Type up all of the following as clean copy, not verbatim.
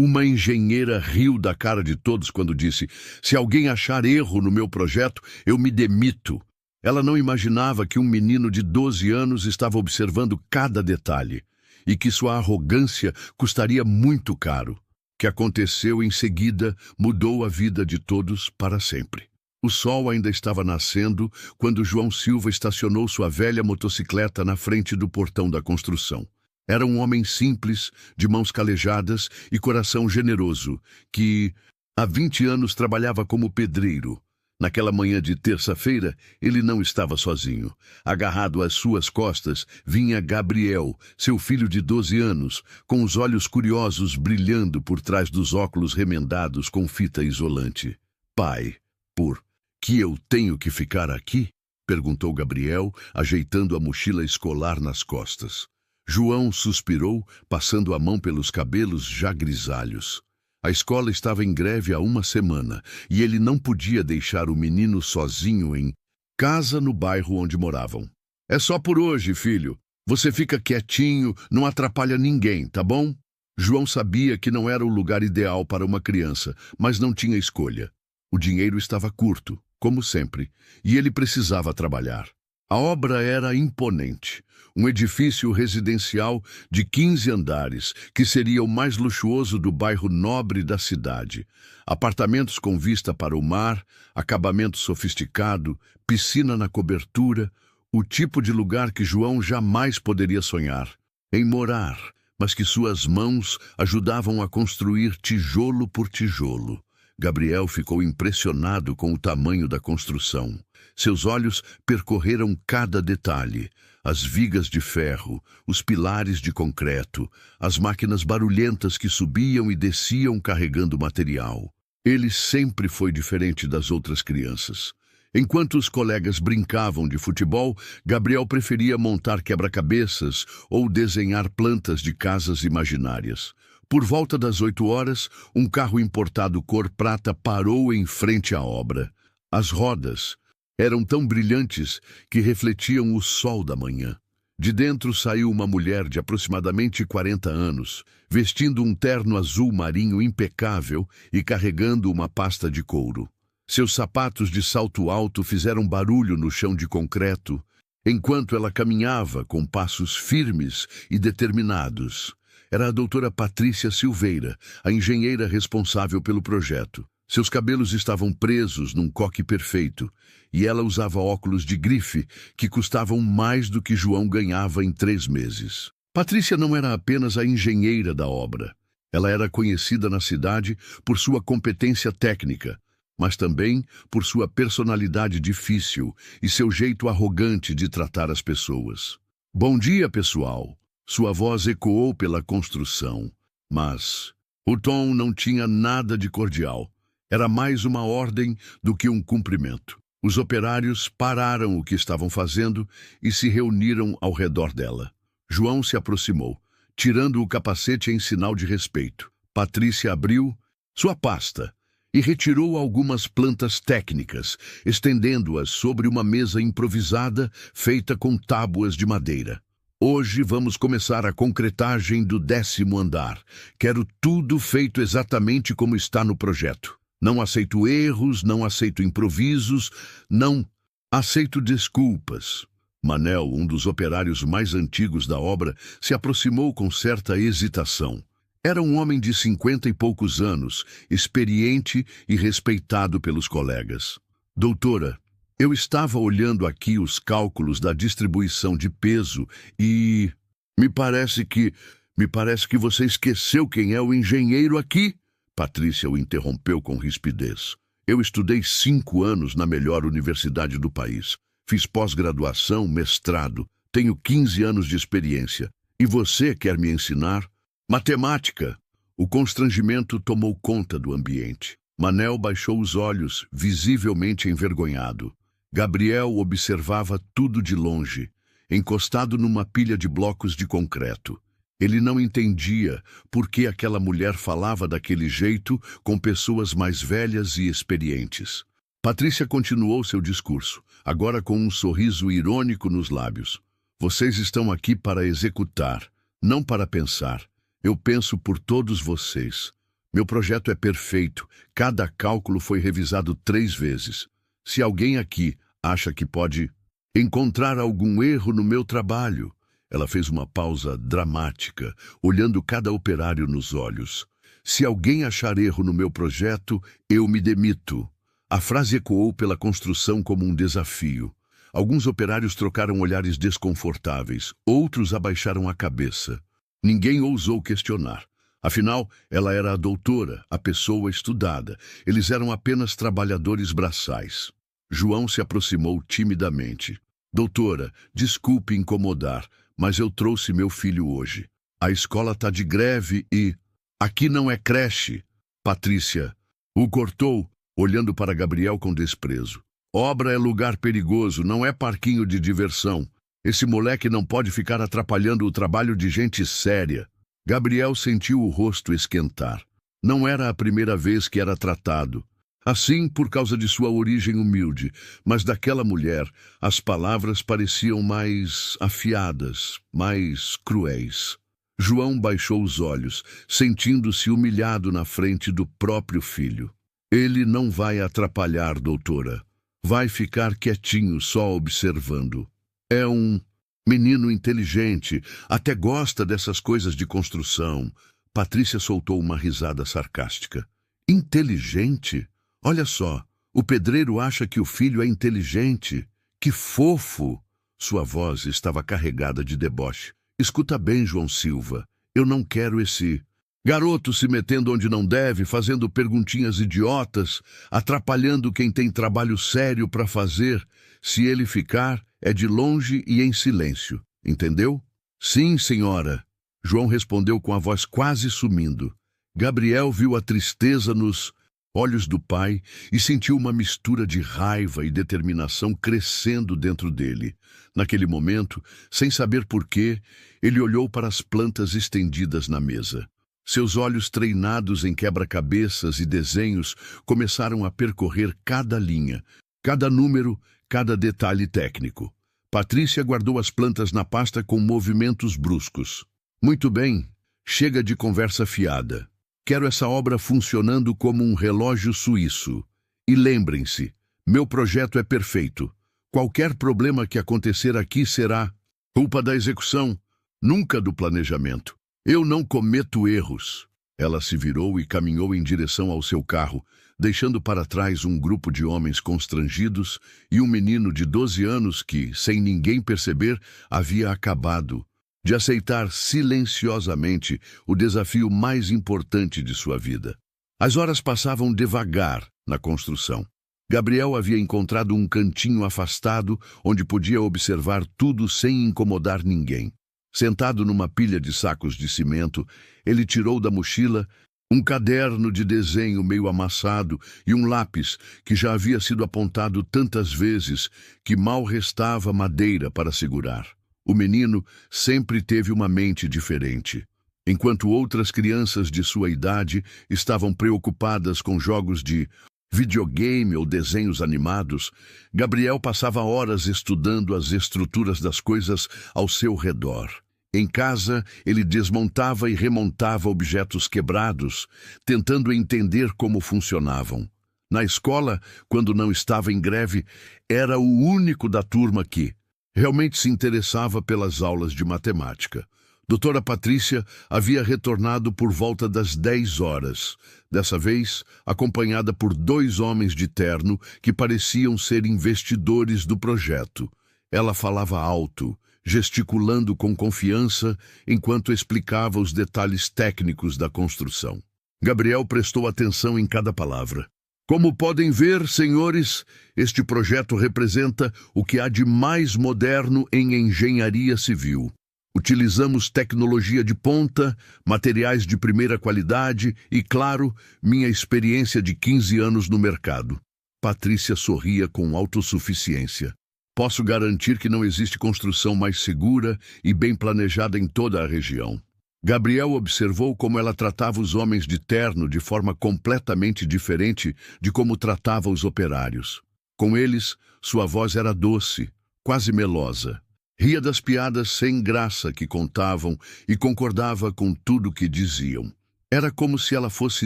Uma engenheira riu da cara de todos quando disse: "Se alguém achar erro no meu projeto, eu me demito." Ela não imaginava que um menino de 12 anos estava observando cada detalhe e que sua arrogância custaria muito caro. O que aconteceu em seguida mudou a vida de todos para sempre. O sol ainda estava nascendo quando João Silva estacionou sua velha motocicleta na frente do portão da construção. Era um homem simples, de mãos calejadas e coração generoso, que há 20 anos trabalhava como pedreiro. Naquela manhã de terça-feira, ele não estava sozinho. Agarrado às suas costas, vinha Gabriel, seu filho de 12 anos, com os olhos curiosos brilhando por trás dos óculos remendados com fita isolante. "Pai, por que eu tenho que ficar aqui?" perguntou Gabriel, ajeitando a mochila escolar nas costas. João suspirou, passando a mão pelos cabelos já grisalhos. A escola estava em greve há uma semana e ele não podia deixar o menino sozinho em casa no bairro onde moravam. "É só por hoje, filho. Você fica quietinho, não atrapalha ninguém, tá bom?" João sabia que não era o lugar ideal para uma criança, mas não tinha escolha. O dinheiro estava curto, como sempre, e ele precisava trabalhar. A obra era imponente. Um edifício residencial de 15 andares, que seria o mais luxuoso do bairro nobre da cidade. Apartamentos com vista para o mar, acabamento sofisticado, piscina na cobertura, o tipo de lugar que João jamais poderia sonhar em morar, mas que suas mãos ajudavam a construir tijolo por tijolo. Gabriel ficou impressionado com o tamanho da construção. Seus olhos percorreram cada detalhe: as vigas de ferro, os pilares de concreto, as máquinas barulhentas que subiam e desciam carregando material. Ele sempre foi diferente das outras crianças. Enquanto os colegas brincavam de futebol, Gabriel preferia montar quebra-cabeças ou desenhar plantas de casas imaginárias. Por volta das 8 horas, um carro importado cor prata parou em frente à obra. As rodas eram tão brilhantes que refletiam o sol da manhã. De dentro saiu uma mulher de aproximadamente 40 anos, vestindo um terno azul marinho impecável e carregando uma pasta de couro. Seus sapatos de salto alto fizeram barulho no chão de concreto, enquanto ela caminhava com passos firmes e determinados. Era a doutora Patrícia Silveira, a engenheira responsável pelo projeto. Seus cabelos estavam presos num coque perfeito, e ela usava óculos de grife que custavam mais do que João ganhava em 3 meses. Patrícia não era apenas a engenheira da obra. Ela era conhecida na cidade por sua competência técnica, mas também por sua personalidade difícil e seu jeito arrogante de tratar as pessoas. "Bom dia, pessoal." Sua voz ecoou pela construção, mas o tom não tinha nada de cordial. Era mais uma ordem do que um cumprimento. Os operários pararam o que estavam fazendo e se reuniram ao redor dela. João se aproximou, tirando o capacete em sinal de respeito. Patrícia abriu sua pasta e retirou algumas plantas técnicas, estendendo-as sobre uma mesa improvisada feita com tábuas de madeira. "Hoje vamos começar a concretagem do 10º andar. Quero tudo feito exatamente como está no projeto. Não aceito erros, não aceito improvisos, não aceito desculpas." Manel, um dos operários mais antigos da obra, se aproximou com certa hesitação. Era um homem de 50 e poucos anos, experiente e respeitado pelos colegas. "Doutora, eu estava olhando aqui os cálculos da distribuição de peso e me parece que você esqueceu quem é o engenheiro aqui." Patrícia o interrompeu com rispidez. "Eu estudei 5 anos na melhor universidade do país. Fiz pós-graduação, mestrado. Tenho 15 anos de experiência. E você quer me ensinar? Matemática." O constrangimento tomou conta do ambiente. Manel baixou os olhos, visivelmente envergonhado. Gabriel observava tudo de longe, encostado numa pilha de blocos de concreto. Ele não entendia por que aquela mulher falava daquele jeito com pessoas mais velhas e experientes. Patrícia continuou seu discurso, agora com um sorriso irônico nos lábios. "Vocês estão aqui para executar, não para pensar. Eu penso por todos vocês. Meu projeto é perfeito. Cada cálculo foi revisado 3 vezes. Se alguém aqui acha que pode encontrar algum erro no meu trabalho... Ela fez uma pausa dramática, olhando cada operário nos olhos. Se alguém achar erro no meu projeto, eu me demito. A frase ecoou pela construção como um desafio. Alguns operários trocaram olhares desconfortáveis, outros abaixaram a cabeça. Ninguém ousou questionar. Afinal, ela era a doutora, a pessoa estudada. Eles eram apenas trabalhadores braçais. João se aproximou timidamente. Doutora, desculpe incomodar, mas eu trouxe meu filho hoje. A escola está de greve e... Aqui não é creche. Patrícia o cortou, olhando para Gabriel com desprezo. Obra é lugar perigoso, não é parquinho de diversão. Esse moleque não pode ficar atrapalhando o trabalho de gente séria. Gabriel sentiu o rosto esquentar. Não era a primeira vez que era tratado assim por causa de sua origem humilde, mas daquela mulher as palavras pareciam mais afiadas, mais cruéis. João baixou os olhos, sentindo-se humilhado na frente do próprio filho. Ele não vai atrapalhar, doutora. Vai ficar quietinho, só observando. É um menino inteligente, até gosta dessas coisas de construção. Patrícia soltou uma risada sarcástica. Inteligente? Olha só, o pedreiro acha que o filho é inteligente. Que fofo! Sua voz estava carregada de deboche. Escuta bem, João Silva. Eu não quero esse garoto se metendo onde não deve, fazendo perguntinhas idiotas, atrapalhando quem tem trabalho sério para fazer. Se ele ficar, é de longe e em silêncio. Entendeu? Sim, senhora. João respondeu com a voz quase sumindo. Gabriel viu a tristeza nos olhos do pai e sentiu uma mistura de raiva e determinação crescendo dentro dele. Naquele momento, sem saber porquê, ele olhou para as plantas estendidas na mesa. Seus olhos treinados em quebra-cabeças e desenhos começaram a percorrer cada linha, cada número, cada detalhe técnico. Patrícia guardou as plantas na pasta com movimentos bruscos. Muito bem, chega de conversa fiada. Quero essa obra funcionando como um relógio suíço. E lembrem-se, meu projeto é perfeito. Qualquer problema que acontecer aqui será culpa da execução, nunca do planejamento. Eu não cometo erros. Ela se virou e caminhou em direção ao seu carro, deixando para trás um grupo de homens constrangidos e um menino de 12 anos que, sem ninguém perceber, havia acabado de aceitar silenciosamente o desafio mais importante de sua vida. As horas passavam devagar na construção. Gabriel havia encontrado um cantinho afastado onde podia observar tudo sem incomodar ninguém. Sentado numa pilha de sacos de cimento, ele tirou da mochila um caderno de desenho meio amassado e um lápis que já havia sido apontado tantas vezes que mal restava madeira para segurar. O menino sempre teve uma mente diferente. Enquanto outras crianças de sua idade estavam preocupadas com jogos de videogame ou desenhos animados, Gabriel passava horas estudando as estruturas das coisas ao seu redor. Em casa, ele desmontava e remontava objetos quebrados, tentando entender como funcionavam. Na escola, quando não estava em greve, era o único da turma que realmente se interessava pelas aulas de matemática. Doutora Patrícia havia retornado por volta das 10 horas, dessa vez acompanhada por 2 homens de terno que pareciam ser investidores do projeto. Ela falava alto, gesticulando com confiança enquanto explicava os detalhes técnicos da construção. Gabriel prestou atenção em cada palavra. Como podem ver, senhores, este projeto representa o que há de mais moderno em engenharia civil. Utilizamos tecnologia de ponta, materiais de primeira qualidade e, claro, minha experiência de 15 anos no mercado. Patrícia sorria com autossuficiência. Posso garantir que não existe construção mais segura e bem planejada em toda a região. Gabriel observou como ela tratava os homens de terno de forma completamente diferente de como tratava os operários. Com eles, sua voz era doce, quase melosa. Ria das piadas sem graça que contavam e concordava com tudo que diziam. Era como se ela fosse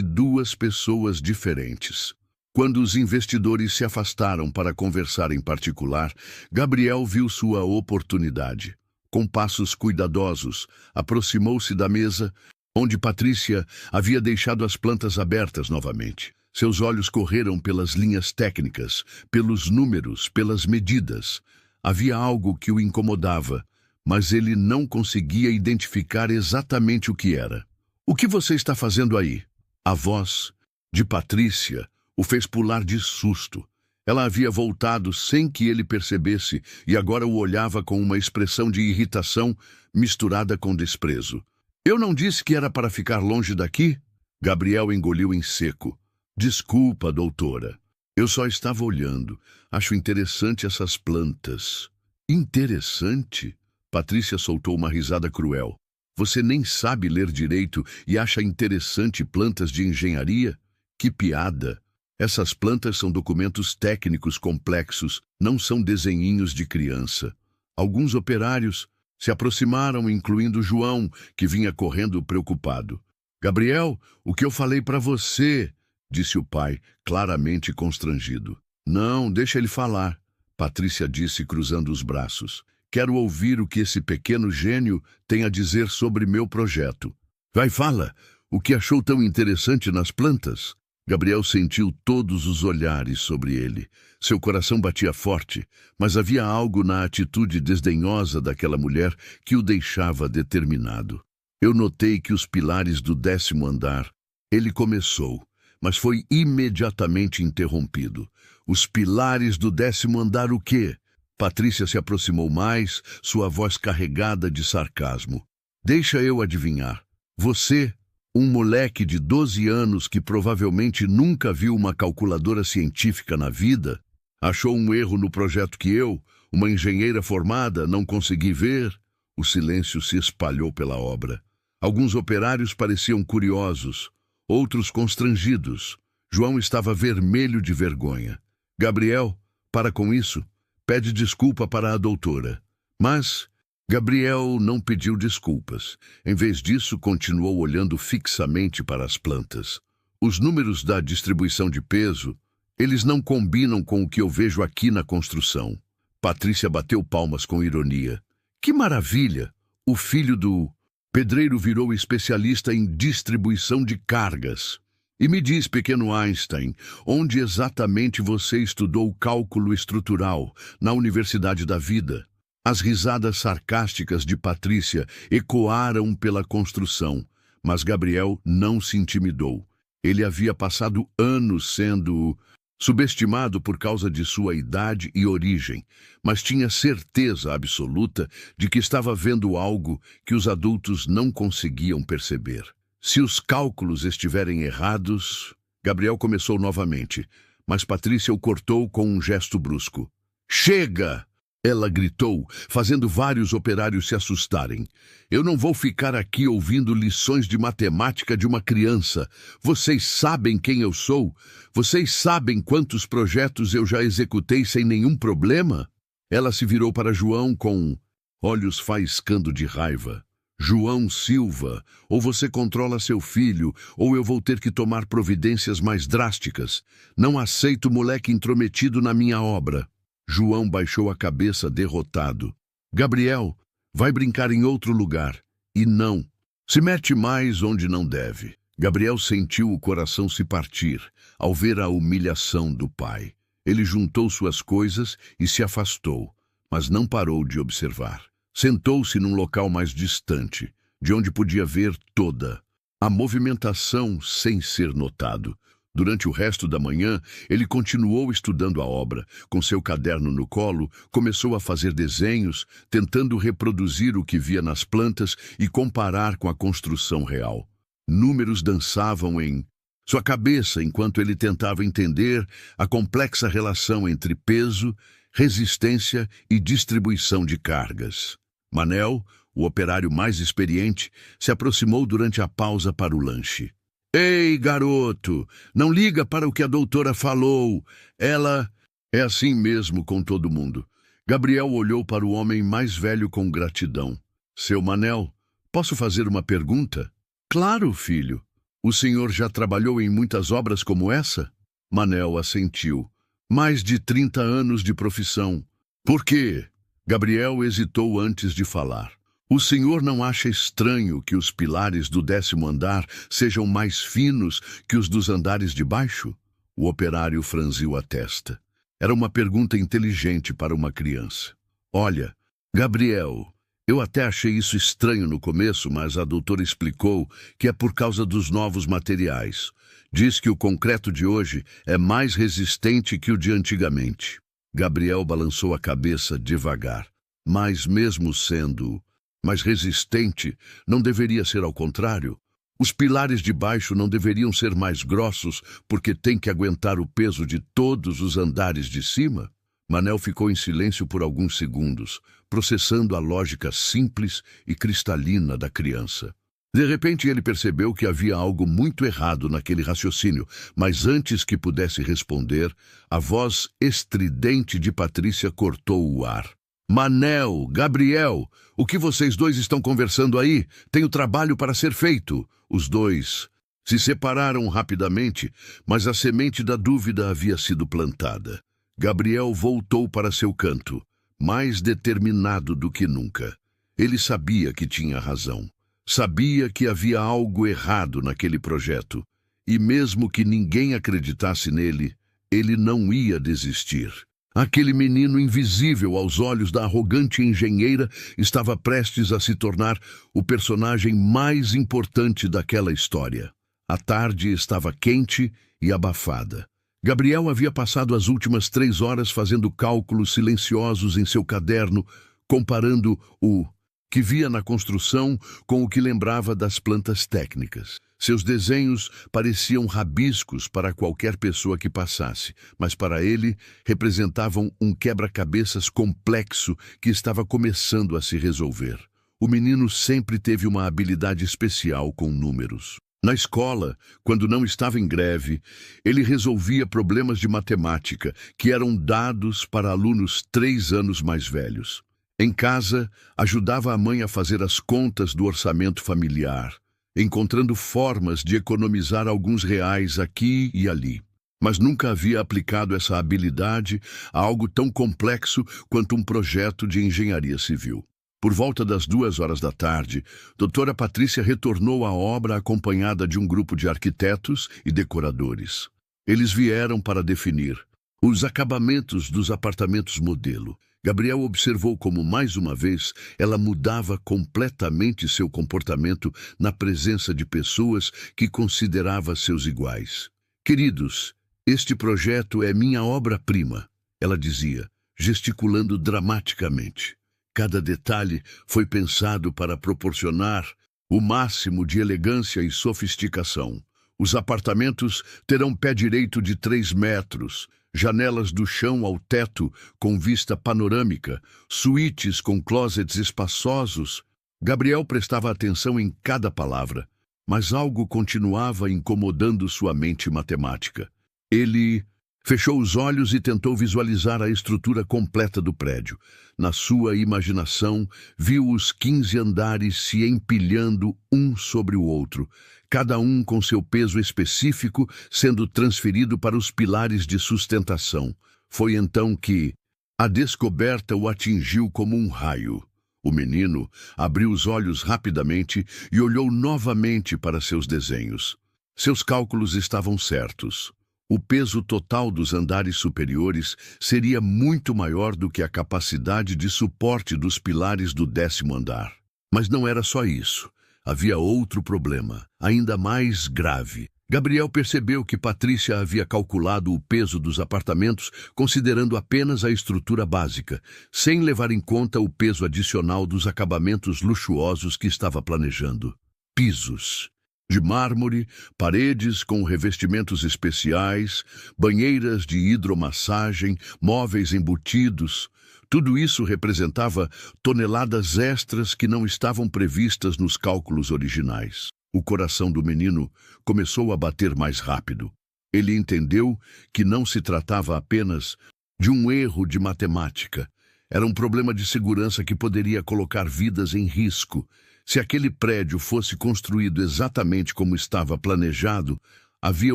duas pessoas diferentes. Quando os investidores se afastaram para conversar em particular, Gabriel viu sua oportunidade. Com passos cuidadosos, aproximou-se da mesa, onde Patrícia havia deixado as plantas abertas novamente. Seus olhos correram pelas linhas técnicas, pelos números, pelas medidas. Havia algo que o incomodava, mas ele não conseguia identificar exatamente o que era. "O que você está fazendo aí?" A voz de Patrícia o fez pular de susto. Ela havia voltado sem que ele percebesse e agora o olhava com uma expressão de irritação misturada com desprezo. "Eu não disse que era para ficar longe daqui?" Gabriel engoliu em seco. "Desculpa, doutora. Eu só estava olhando. Acho interessante essas plantas." "Interessante?" Patrícia soltou uma risada cruel. "Você nem sabe ler direito e acha interessante plantas de engenharia? Que piada! Essas plantas são documentos técnicos complexos, não são desenhinhos de criança." Alguns operários se aproximaram, incluindo João, que vinha correndo preocupado. "Gabriel, o que eu falei para você?" disse o pai, claramente constrangido. "Não, deixa ele falar", Patrícia disse, cruzando os braços. "Quero ouvir o que esse pequeno gênio tem a dizer sobre meu projeto." "Vai, fala. O que achou tão interessante nas plantas?" Gabriel sentiu todos os olhares sobre ele. Seu coração batia forte, mas havia algo na atitude desdenhosa daquela mulher que o deixava determinado. "Eu notei que os pilares do 10º andar..." Ele começou, mas foi imediatamente interrompido. "Os pilares do 10º andar o quê?" Patrícia se aproximou mais, sua voz carregada de sarcasmo. "Deixa eu adivinhar. Você, um moleque de 12 anos que provavelmente nunca viu uma calculadora científica na vida, achou um erro no projeto que eu, uma engenheira formada, não consegui ver?" O silêncio se espalhou pela obra. Alguns operários pareciam curiosos, outros constrangidos. João estava vermelho de vergonha. "Gabriel, para com isso. Pede desculpa para a doutora." Mas Gabriel não pediu desculpas. Em vez disso, continuou olhando fixamente para as plantas. "Os números da distribuição de peso, eles não combinam com o que eu vejo aqui na construção." Patrícia bateu palmas com ironia. "Que maravilha! O filho do pedreiro virou especialista em distribuição de cargas. E me diz, pequeno Einstein, onde exatamente você estudou cálculo estrutural, na Universidade da Vida?" As risadas sarcásticas de Patrícia ecoaram pela construção, mas Gabriel não se intimidou. Ele havia passado anos sendo subestimado por causa de sua idade e origem, mas tinha certeza absoluta de que estava vendo algo que os adultos não conseguiam perceber. "Se os cálculos estiverem errados..." Gabriel começou novamente, mas Patrícia o cortou com um gesto brusco. "Chega!" ela gritou, fazendo vários operários se assustarem. "Eu não vou ficar aqui ouvindo lições de matemática de uma criança. Vocês sabem quem eu sou? Vocês sabem quantos projetos eu já executei sem nenhum problema?" Ela se virou para João com olhos faiscando de raiva. "João Silva, ou você controla seu filho, ou eu vou ter que tomar providências mais drásticas. Não aceito moleque intrometido na minha obra." João baixou a cabeça derrotado. "Gabriel, vai brincar em outro lugar. E não, se mete mais onde não deve." Gabriel sentiu o coração se partir ao ver a humilhação do pai. Ele juntou suas coisas e se afastou, mas não parou de observar. Sentou-se num local mais distante, de onde podia ver toda a movimentação sem ser notado. Durante o resto da manhã, ele continuou estudando a obra. Com seu caderno no colo, começou a fazer desenhos, tentando reproduzir o que via nas plantas e comparar com a construção real. Números dançavam em sua cabeça enquanto ele tentava entender a complexa relação entre peso, resistência e distribuição de cargas. Manel, o operário mais experiente, se aproximou durante a pausa para o lanche. "Ei, garoto, não liga para o que a doutora falou. Ela é assim mesmo com todo mundo." Gabriel olhou para o homem mais velho com gratidão. "Seu Manel, posso fazer uma pergunta?" "Claro, filho." O senhor já trabalhou em muitas obras como essa? Manel assentiu. Mais de 30 anos de profissão. Por quê? Gabriel hesitou antes de falar. O senhor não acha estranho que os pilares do 10º andar sejam mais finos que os dos andares de baixo? O operário franziu a testa. Era uma pergunta inteligente para uma criança. Olha, Gabriel, eu até achei isso estranho no começo, mas a doutora explicou que é por causa dos novos materiais. Diz que o concreto de hoje é mais resistente que o de antigamente. Gabriel balançou a cabeça devagar. Mas mesmo sendo mais resistente, não deveria ser ao contrário? Os pilares de baixo não deveriam ser mais grossos porque têm que aguentar o peso de todos os andares de cima? Manel ficou em silêncio por alguns segundos, processando a lógica simples e cristalina da criança. De repente ele percebeu que havia algo muito errado naquele raciocínio, mas antes que pudesse responder, a voz estridente de Patrícia cortou o ar. Manel, Gabriel, o que vocês dois estão conversando aí? Tenho trabalho para ser feito. Os dois se separaram rapidamente, mas a semente da dúvida havia sido plantada. Gabriel voltou para seu canto, mais determinado do que nunca. Ele sabia que tinha razão. Sabia que havia algo errado naquele projeto. E mesmo que ninguém acreditasse nele, ele não ia desistir. Aquele menino invisível aos olhos da arrogante engenheira estava prestes a se tornar o personagem mais importante daquela história. A tarde estava quente e abafada. Gabriel havia passado as últimas 3 horas fazendo cálculos silenciosos em seu caderno, comparando o que via na construção com o que lembrava das plantas técnicas. Seus desenhos pareciam rabiscos para qualquer pessoa que passasse, mas para ele representavam um quebra-cabeças complexo que estava começando a se resolver. O menino sempre teve uma habilidade especial com números. Na escola, quando não estava em greve, ele resolvia problemas de matemática que eram dados para alunos 3 anos mais velhos. Em casa, ajudava a mãe a fazer as contas do orçamento familiar, encontrando formas de economizar alguns reais aqui e ali. Mas nunca havia aplicado essa habilidade a algo tão complexo quanto um projeto de engenharia civil. Por volta das 2 horas da tarde, doutora Patrícia retornou à obra acompanhada de um grupo de arquitetos e decoradores. Eles vieram para definir os acabamentos dos apartamentos modelo. Gabriel observou como, mais uma vez, ela mudava completamente seu comportamento na presença de pessoas que considerava seus iguais. Queridos, este projeto é minha obra-prima, ela dizia, gesticulando dramaticamente. Cada detalhe foi pensado para proporcionar o máximo de elegância e sofisticação. Os apartamentos terão pé direito de 3 metros, janelas do chão ao teto com vista panorâmica, suítes com closets espaçosos. Gabriel prestava atenção em cada palavra, mas algo continuava incomodando sua mente matemática. Ele fechou os olhos e tentou visualizar a estrutura completa do prédio. Na sua imaginação, viu os 15 andares se empilhando um sobre o outro, cada um com seu peso específico sendo transferido para os pilares de sustentação. Foi então que a descoberta o atingiu como um raio. O menino abriu os olhos rapidamente e olhou novamente para seus desenhos. Seus cálculos estavam certos. O peso total dos andares superiores seria muito maior do que a capacidade de suporte dos pilares do 10º andar. Mas não era só isso. Havia outro problema, ainda mais grave. Gabriel percebeu que Patrícia havia calculado o peso dos apartamentos considerando apenas a estrutura básica, sem levar em conta o peso adicional dos acabamentos luxuosos que estava planejando. Pisos de mármore, paredes com revestimentos especiais, banheiras de hidromassagem, móveis embutidos. Tudo isso representava toneladas extras que não estavam previstas nos cálculos originais. O coração do menino começou a bater mais rápido. Ele entendeu que não se tratava apenas de um erro de matemática. Era um problema de segurança que poderia colocar vidas em risco. Se aquele prédio fosse construído exatamente como estava planejado, havia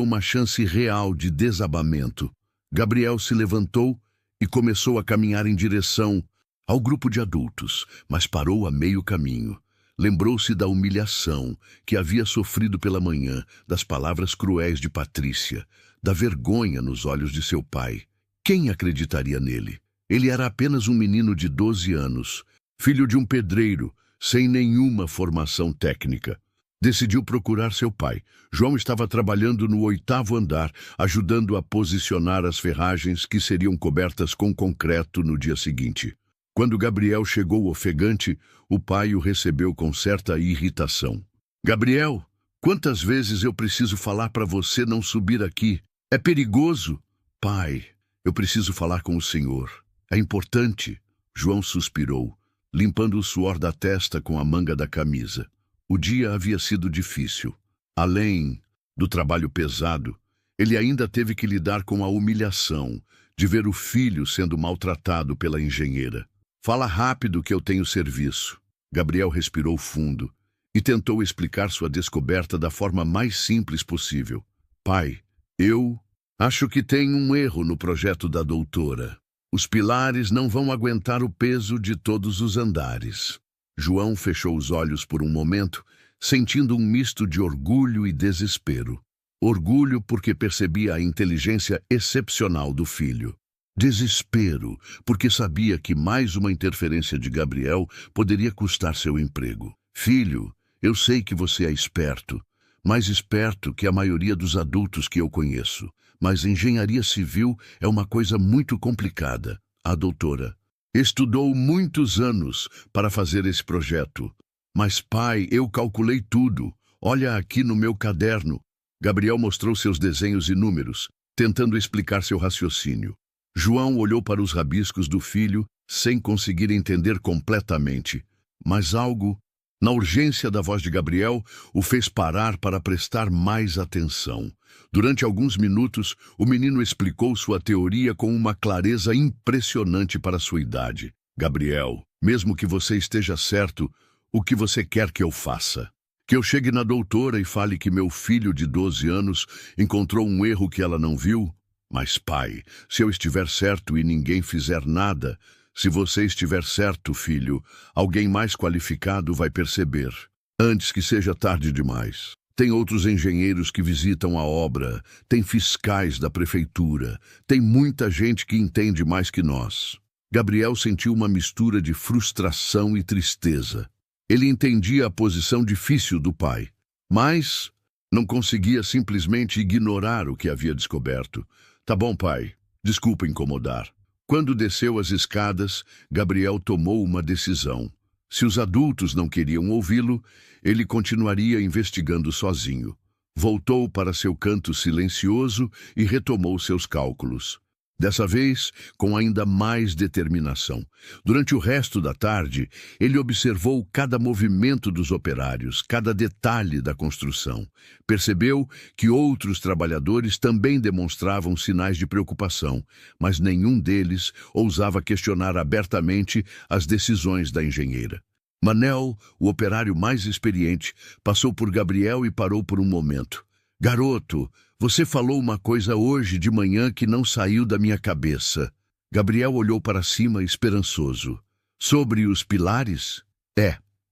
uma chance real de desabamento. Gabriel se levantou e começou a caminhar em direção ao grupo de adultos, mas parou a meio caminho. Lembrou-se da humilhação que havia sofrido pela manhã, das palavras cruéis de Patrícia, da vergonha nos olhos de seu pai. Quem acreditaria nele? Ele era apenas um menino de 12 anos, filho de um pedreiro, sem nenhuma formação técnica. Decidiu procurar seu pai. João estava trabalhando no 8º andar, ajudando a posicionar as ferragens que seriam cobertas com concreto no dia seguinte. Quando Gabriel chegou ofegante, o pai o recebeu com certa irritação. Gabriel, quantas vezes eu preciso falar para você não subir aqui? É perigoso. Pai, eu preciso falar com o senhor. É importante. João suspirou, limpando o suor da testa com a manga da camisa. O dia havia sido difícil. Além do trabalho pesado, ele ainda teve que lidar com a humilhação de ver o filho sendo maltratado pela engenheira. Fala rápido que eu tenho serviço. Gabriel respirou fundo e tentou explicar sua descoberta da forma mais simples possível. Pai, eu acho que tem um erro no projeto da doutora. Os pilares não vão aguentar o peso de todos os andares. João fechou os olhos por um momento, sentindo um misto de orgulho e desespero. Orgulho porque percebia a inteligência excepcional do filho. Desespero porque sabia que mais uma interferência de Gabriel poderia custar seu emprego. Filho, eu sei que você é esperto, mais esperto que a maioria dos adultos que eu conheço, mas engenharia civil é uma coisa muito complicada. A doutora estudou muitos anos para fazer esse projeto. Mas, pai, eu calculei tudo. Olha aqui no meu caderno. Gabriel mostrou seus desenhos e números, tentando explicar seu raciocínio. João olhou para os rabiscos do filho, sem conseguir entender completamente. Mas algo, na urgência da voz de Gabriel, o fez parar para prestar mais atenção. Durante alguns minutos, o menino explicou sua teoria com uma clareza impressionante para sua idade. Gabriel, mesmo que você esteja certo, o que você quer que eu faça? Que eu chegue na doutora e fale que meu filho de 12 anos encontrou um erro que ela não viu? Mas, pai, se eu estiver certo e ninguém fizer nada, se você estiver certo, filho, alguém mais qualificado vai perceber, antes que seja tarde demais. Tem outros engenheiros que visitam a obra, tem fiscais da prefeitura, tem muita gente que entende mais que nós. Gabriel sentiu uma mistura de frustração e tristeza. Ele entendia a posição difícil do pai, mas não conseguia simplesmente ignorar o que havia descoberto. Tá bom, pai. Desculpa incomodar. Quando desceu as escadas, Gabriel tomou uma decisão. Se os adultos não queriam ouvi-lo, ele continuaria investigando sozinho. Voltou para seu canto silencioso e retomou seus cálculos. Dessa vez, com ainda mais determinação. Durante o resto da tarde, ele observou cada movimento dos operários, cada detalhe da construção. Percebeu que outros trabalhadores também demonstravam sinais de preocupação, mas nenhum deles ousava questionar abertamente as decisões da engenheira. Manel, o operário mais experiente, passou por Gabriel e parou por um momento. Garoto, você falou uma coisa hoje de manhã que não saiu da minha cabeça. Gabriel olhou para cima esperançoso. Sobre os pilares?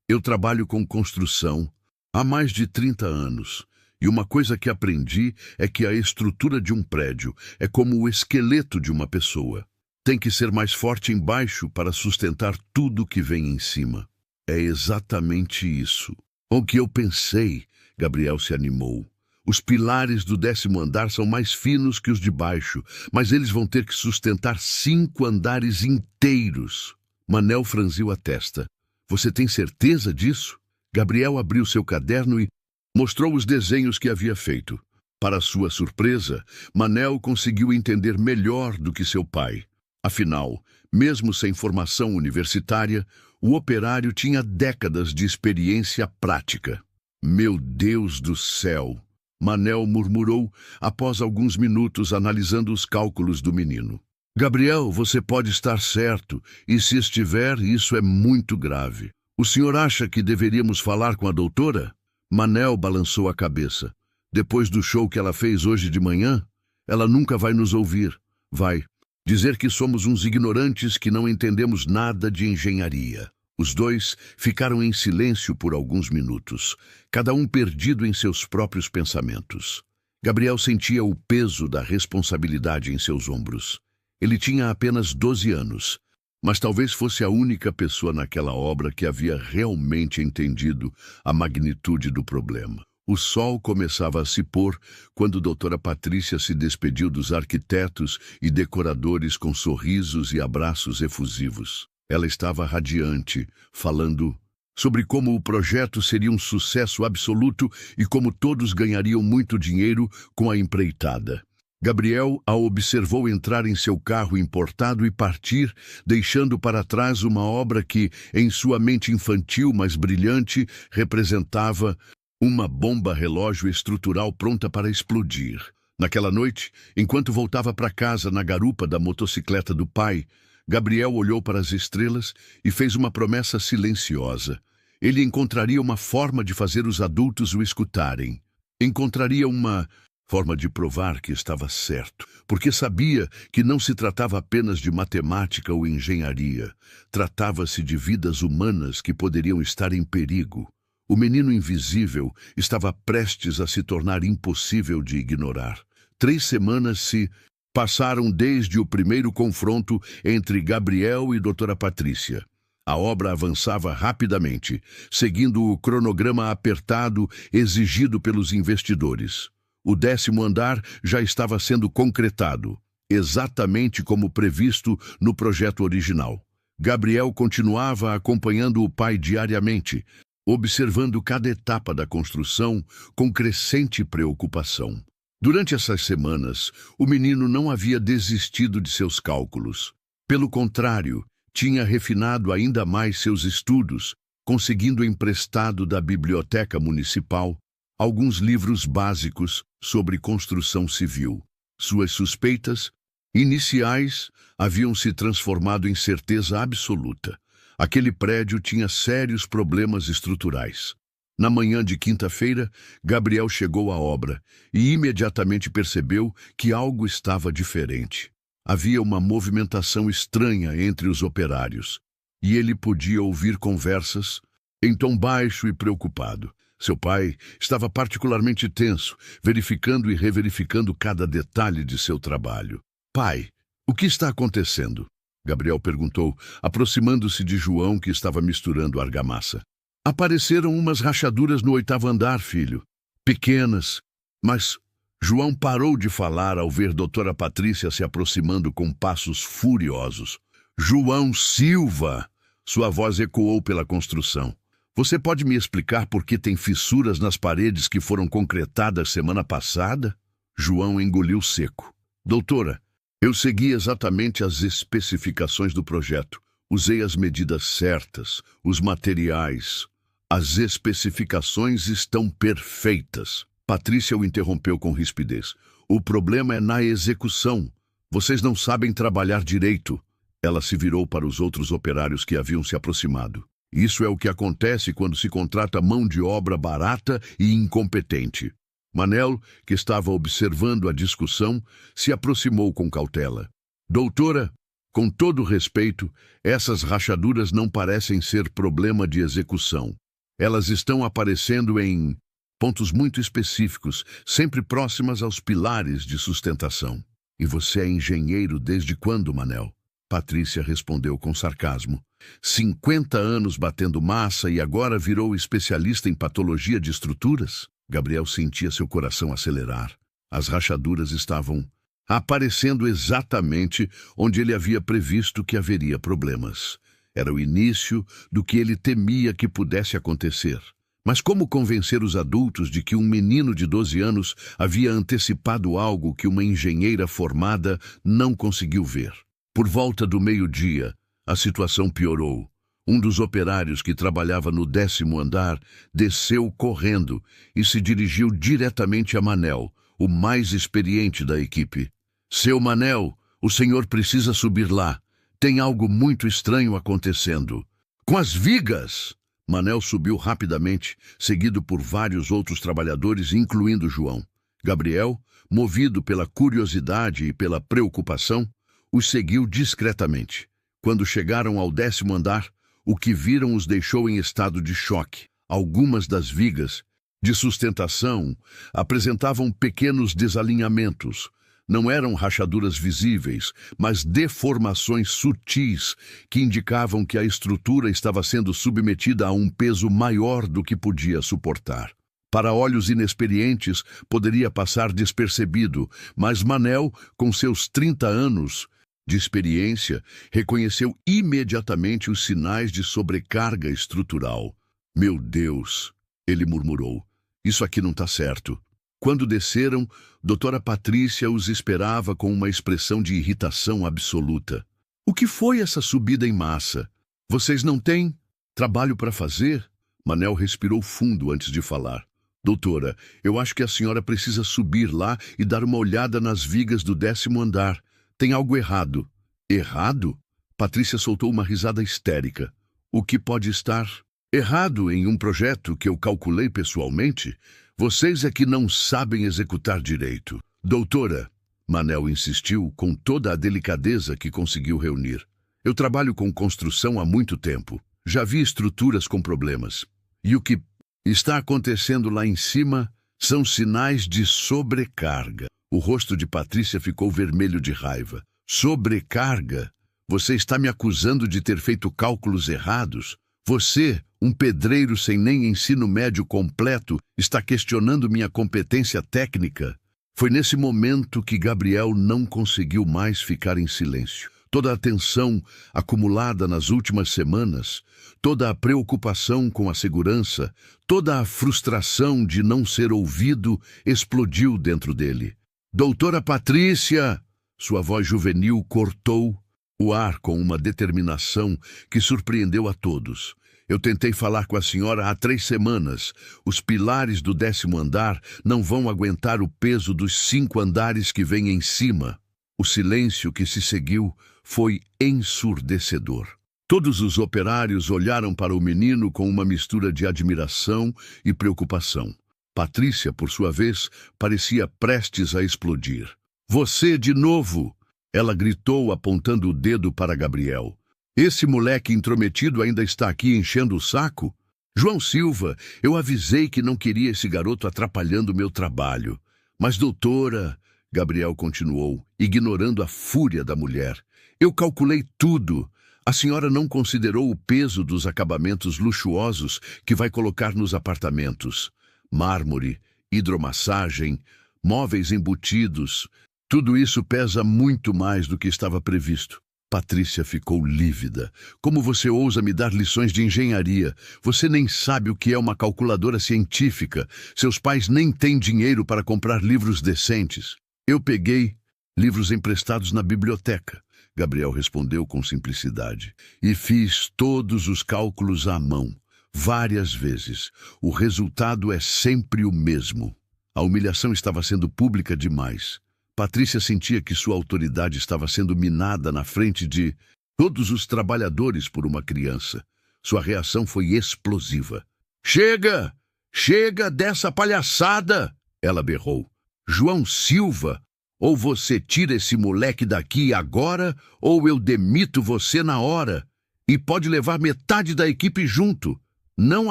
Eu trabalho com construção há mais de 30 anos. E uma coisa que aprendi é que a estrutura de um prédio é como o esqueleto de uma pessoa. Tem que ser mais forte embaixo para sustentar tudo que vem em cima. É exatamente isso. O que eu pensei, Gabriel se animou. Os pilares do 10º andar são mais finos que os de baixo, mas eles vão ter que sustentar 5 andares inteiros. Manel franziu a testa. Você tem certeza disso? Gabriel abriu seu caderno e mostrou os desenhos que havia feito. Para sua surpresa, Manel conseguiu entender melhor do que seu pai. Afinal, mesmo sem formação universitária, o operário tinha décadas de experiência prática. Meu Deus do céu! Manel murmurou após alguns minutos analisando os cálculos do menino. Gabriel, você pode estar certo, e se estiver, isso é muito grave. O senhor acha que deveríamos falar com a doutora? Manel balançou a cabeça. Depois do show que ela fez hoje de manhã, ela nunca vai nos ouvir. Vai dizer que somos uns ignorantes que não entendemos nada de engenharia. Os dois ficaram em silêncio por alguns minutos, cada um perdido em seus próprios pensamentos. Gabriel sentia o peso da responsabilidade em seus ombros. Ele tinha apenas 12 anos, mas talvez fosse a única pessoa naquela obra que havia realmente entendido a magnitude do problema. O sol começava a se pôr quando a doutora Patrícia se despediu dos arquitetos e decoradores com sorrisos e abraços efusivos. Ela estava radiante, falando sobre como o projeto seria um sucesso absoluto e como todos ganhariam muito dinheiro com a empreitada. Gabriel a observou entrar em seu carro importado e partir, deixando para trás uma obra que, em sua mente infantil, mas brilhante, representava uma bomba relógio estrutural pronta para explodir. Naquela noite, enquanto voltava para casa na garupa da motocicleta do pai, Gabriel olhou para as estrelas e fez uma promessa silenciosa. Ele encontraria uma forma de fazer os adultos o escutarem. Encontraria uma forma de provar que estava certo, porque sabia que não se tratava apenas de matemática ou engenharia. Tratava-se de vidas humanas que poderiam estar em perigo. O menino invisível estava prestes a se tornar impossível de ignorar. 3 semanas se passaram desde o primeiro confronto entre Gabriel e doutora Patrícia. A obra avançava rapidamente, seguindo o cronograma apertado exigido pelos investidores. O 10º andar já estava sendo concretado, exatamente como previsto no projeto original. Gabriel continuava acompanhando o pai diariamente, observando cada etapa da construção com crescente preocupação. Durante essas semanas, o menino não havia desistido de seus cálculos. Pelo contrário, tinha refinado ainda mais seus estudos, conseguindo emprestado da biblioteca municipal alguns livros básicos sobre construção civil. Suas suspeitas iniciais haviam se transformado em certeza absoluta. Aquele prédio tinha sérios problemas estruturais. Na manhã de quinta-feira, Gabriel chegou à obra e imediatamente percebeu que algo estava diferente. Havia uma movimentação estranha entre os operários, e ele podia ouvir conversas em tom baixo e preocupado. Seu pai estava particularmente tenso, verificando e reverificando cada detalhe de seu trabalho. "Pai, o que está acontecendo?" Gabriel perguntou, aproximando-se de João, que estava misturando argamassa. "Apareceram umas rachaduras no 8º andar, filho. Pequenas, mas..." João parou de falar ao ver doutora Patrícia se aproximando com passos furiosos. "João Silva!" Sua voz ecoou pela construção. "Você pode me explicar por que tem fissuras nas paredes que foram concretadas semana passada?" João engoliu seco. "Doutora, eu segui exatamente as especificações do projeto. Usei as medidas certas, os materiais. As especificações estão perfeitas." Patrícia o interrompeu com rispidez. "O problema é na execução. Vocês não sabem trabalhar direito." Ela se virou para os outros operários que haviam se aproximado. "Isso é o que acontece quando se contrata mão de obra barata e incompetente." Manel, que estava observando a discussão, se aproximou com cautela. "Doutora, com todo respeito, essas rachaduras não parecem ser problema de execução. Elas estão aparecendo em pontos muito específicos, sempre próximas aos pilares de sustentação." "E você é engenheiro desde quando, Manel?" Patrícia respondeu com sarcasmo. 50 anos batendo massa e agora virou especialista em patologia de estruturas?" Gabriel sentia seu coração acelerar. As rachaduras estavam aparecendo exatamente onde ele havia previsto que haveria problemas. Era o início do que ele temia que pudesse acontecer. Mas como convencer os adultos de que um menino de 12 anos havia antecipado algo que uma engenheira formada não conseguiu ver? Por volta do meio-dia, a situação piorou. Um dos operários que trabalhava no 10º andar desceu correndo e se dirigiu diretamente a Manel, o mais experiente da equipe. "Seu Manel, o senhor precisa subir lá. Tem algo muito estranho acontecendo." "Com as vigas!" Manel subiu rapidamente, seguido por vários outros trabalhadores, incluindo João. Gabriel, movido pela curiosidade e pela preocupação, os seguiu discretamente. Quando chegaram ao 10º andar, o que viram os deixou em estado de choque. Algumas das vigas de sustentação apresentavam pequenos desalinhamentos. Não eram rachaduras visíveis, mas deformações sutis que indicavam que a estrutura estava sendo submetida a um peso maior do que podia suportar. Para olhos inexperientes, poderia passar despercebido, mas Manel, com seus 30 anos de experiência, reconheceu imediatamente os sinais de sobrecarga estrutural. Meu Deus, ele murmurou, isso aqui não está certo. Quando desceram, doutora Patrícia os esperava com uma expressão de irritação absoluta. O que foi essa subida em massa? Vocês não têm trabalho para fazer? Manel respirou fundo antes de falar. Doutora, eu acho que a senhora precisa subir lá e dar uma olhada nas vigas do 10º andar. Tem algo errado. Errado? Patrícia soltou uma risada histérica. O que pode estar errado em um projeto que eu calculei pessoalmente? Vocês é que não sabem executar direito. Doutora, Manel insistiu com toda a delicadeza que conseguiu reunir. Eu trabalho com construção há muito tempo. Já vi estruturas com problemas. E o que está acontecendo lá em cima são sinais de sobrecarga. O rosto de Patrícia ficou vermelho de raiva. Sobrecarga? Você está me acusando de ter feito cálculos errados? Você, um pedreiro sem nem ensino médio completo, está questionando minha competência técnica? Foi nesse momento que Gabriel não conseguiu mais ficar em silêncio. Toda a tensão acumulada nas últimas semanas, toda a preocupação com a segurança, toda a frustração de não ser ouvido explodiu dentro dele. Doutora Patrícia! Sua voz juvenil cortou o ar com uma determinação que surpreendeu a todos. Eu tentei falar com a senhora há 3 semanas. Os pilares do 10º andar não vão aguentar o peso dos 5 andares que vêm em cima. O silêncio que se seguiu foi ensurdecedor. Todos os operários olharam para o menino com uma mistura de admiração e preocupação. Patrícia, por sua vez, parecia prestes a explodir. Você de novo! Ela gritou, apontando o dedo para Gabriel. Esse moleque intrometido ainda está aqui enchendo o saco? João Silva, eu avisei que não queria esse garoto atrapalhando meu trabalho. Mas, doutora, Gabriel continuou, ignorando a fúria da mulher, eu calculei tudo. A senhora não considerou o peso dos acabamentos luxuosos que vai colocar nos apartamentos. Mármore, hidromassagem, móveis embutidos. Tudo isso pesa muito mais do que estava previsto. Patrícia ficou lívida. Como você ousa me dar lições de engenharia? Você nem sabe o que é uma calculadora científica. Seus pais nem têm dinheiro para comprar livros decentes. Eu peguei livros emprestados na biblioteca, Gabriel respondeu com simplicidade. E fiz todos os cálculos à mão, várias vezes. O resultado é sempre o mesmo. A humilhação estava sendo pública demais. Patrícia sentia que sua autoridade estava sendo minada na frente de todos os trabalhadores por uma criança. Sua reação foi explosiva. Chega! Chega dessa palhaçada! Ela berrou. João Silva, ou você tira esse moleque daqui agora, ou eu demito você na hora. E pode levar metade da equipe junto. Não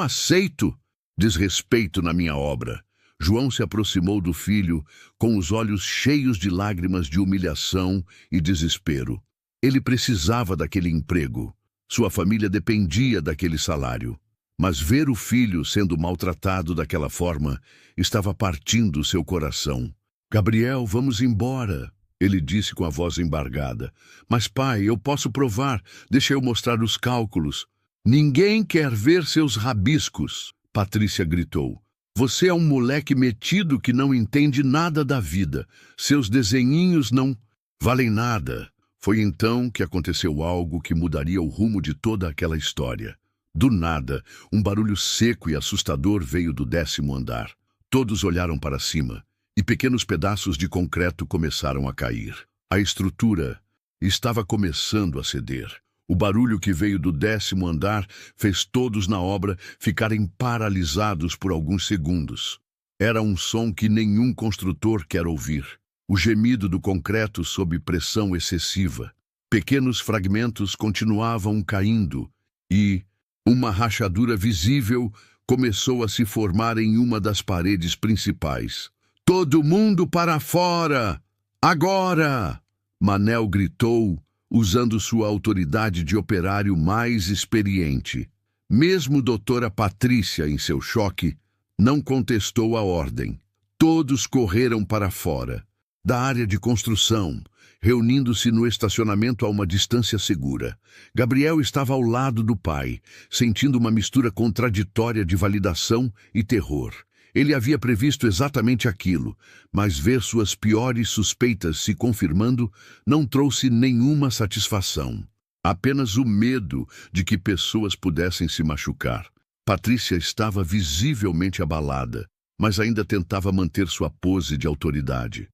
aceito desrespeito na minha obra. João se aproximou do filho com os olhos cheios de lágrimas de humilhação e desespero. Ele precisava daquele emprego. Sua família dependia daquele salário. Mas ver o filho sendo maltratado daquela forma estava partindo seu coração. Gabriel, vamos embora, ele disse com a voz embargada. Mas pai, eu posso provar. Deixa eu mostrar os cálculos. Ninguém quer ver seus rabiscos, Patrícia gritou. Você é um moleque metido que não entende nada da vida. Seus desenhinhos não valem nada. Foi então que aconteceu algo que mudaria o rumo de toda aquela história. Do nada, um barulho seco e assustador veio do 10º andar. Todos olharam para cima, e pequenos pedaços de concreto começaram a cair. A estrutura estava começando a ceder. O barulho que veio do 10º andar fez todos na obra ficarem paralisados por alguns segundos. Era um som que nenhum construtor quer ouvir. O gemido do concreto sob pressão excessiva. Pequenos fragmentos continuavam caindo e uma rachadura visível começou a se formar em uma das paredes principais. "Todo mundo para fora! Agora!" Manel gritou, usando sua autoridade de operário mais experiente. Mesmo doutora Patrícia, em seu choque, não contestou a ordem. Todos correram para fora da área de construção, reunindo-se no estacionamento a uma distância segura. Gabriel estava ao lado do pai, sentindo uma mistura contraditória de validação e terror. Ele havia previsto exatamente aquilo, mas ver suas piores suspeitas se confirmando não trouxe nenhuma satisfação. Apenas o medo de que pessoas pudessem se machucar. Patrícia estava visivelmente abalada, mas ainda tentava manter sua pose de autoridade.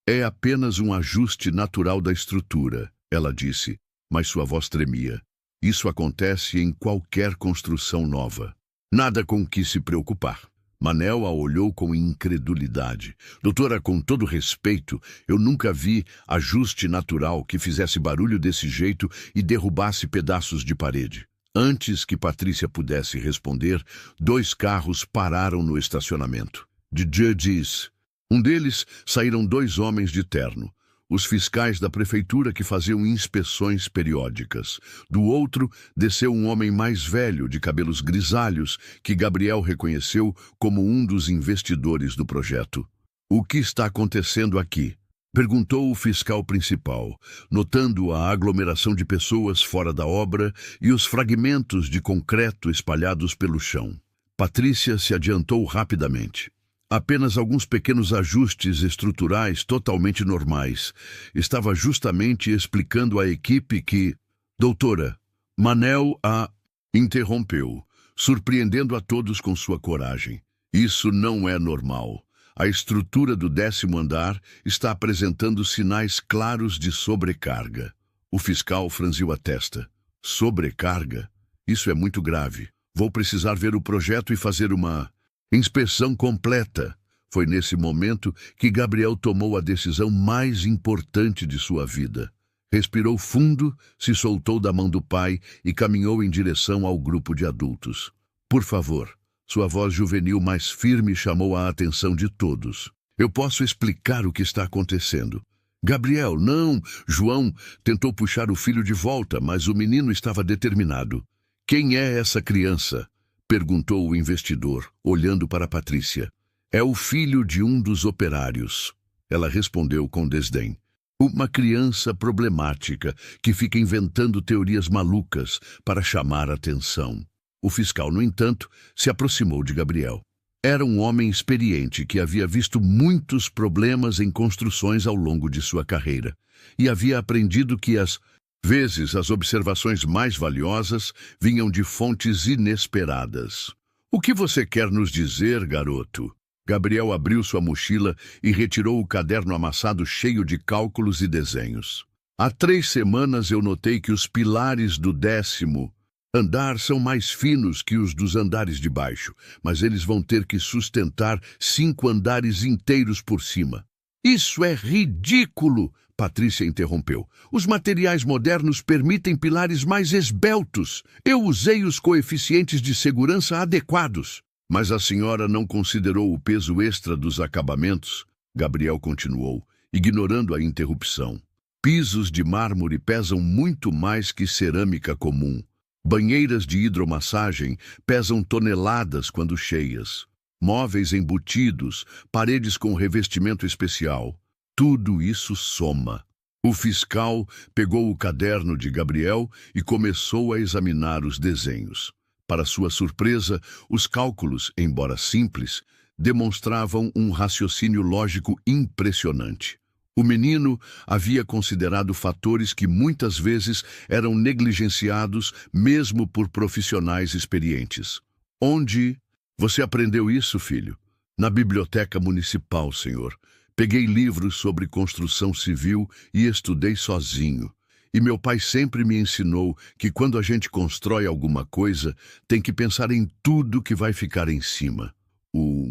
É apenas um ajuste natural da estrutura, ela disse, mas sua voz tremia. Isso acontece em qualquer construção nova. Nada com que se preocupar. Manel a olhou com incredulidade. Doutora, com todo respeito, eu nunca vi ajuste natural que fizesse barulho desse jeito e derrubasse pedaços de parede. Antes que Patrícia pudesse responder, 2 carros pararam no estacionamento. DJ diz. Um deles saíram 2 homens de terno, os fiscais da prefeitura que faziam inspeções periódicas. Do outro, desceu um homem mais velho, de cabelos grisalhos, que Gabriel reconheceu como um dos investidores do projeto. "O que está acontecendo aqui?" perguntou o fiscal principal, notando a aglomeração de pessoas fora da obra e os fragmentos de concreto espalhados pelo chão. Patrícia se adiantou rapidamente. Apenas alguns pequenos ajustes estruturais totalmente normais. Estava justamente explicando à equipe que... Doutora, Manel a interrompeu, surpreendendo a todos com sua coragem. Isso não é normal. A estrutura do 10º andar está apresentando sinais claros de sobrecarga. O fiscal franziu a testa. Sobrecarga? Isso é muito grave. Vou precisar ver o projeto e fazer uma... inspeção completa. Foi nesse momento que Gabriel tomou a decisão mais importante de sua vida. Respirou fundo, se soltou da mão do pai e caminhou em direção ao grupo de adultos. "Por favor." Sua voz juvenil mais firme chamou a atenção de todos. "Eu posso explicar o que está acontecendo." "Gabriel, não!" João tentou puxar o filho de volta, mas o menino estava determinado. "Quem é essa criança?" perguntou o investidor, olhando para Patrícia. "É o filho de um dos operários." Ela respondeu com desdém. "Uma criança problemática que fica inventando teorias malucas para chamar atenção." O fiscal, no entanto, se aproximou de Gabriel. Era um homem experiente que havia visto muitos problemas em construções ao longo de sua carreira e havia aprendido que às vezes as observações mais valiosas vinham de fontes inesperadas. "O que você quer nos dizer, garoto?" Gabriel abriu sua mochila e retirou o caderno amassado cheio de cálculos e desenhos. "Há 3 semanas eu notei que os pilares do 10º andar são mais finos que os dos andares de baixo, mas eles vão ter que sustentar 5 andares inteiros por cima." "Isso é ridículo!" Patrícia interrompeu. "Os materiais modernos permitem pilares mais esbeltos. Eu usei os coeficientes de segurança adequados." "Mas a senhora não considerou o peso extra dos acabamentos?" Gabriel continuou, ignorando a interrupção. "Pisos de mármore pesam muito mais que cerâmica comum. Banheiras de hidromassagem pesam toneladas quando cheias. Móveis embutidos, paredes com revestimento especial. Tudo isso soma." O fiscal pegou o caderno de Gabriel e começou a examinar os desenhos. Para sua surpresa, os cálculos, embora simples, demonstravam um raciocínio lógico impressionante. O menino havia considerado fatores que muitas vezes eram negligenciados mesmo por profissionais experientes. "Onde você aprendeu isso, filho?" "Na biblioteca municipal, senhor. Peguei livros sobre construção civil e estudei sozinho. E meu pai sempre me ensinou que quando a gente constrói alguma coisa, tem que pensar em tudo que vai ficar em cima. O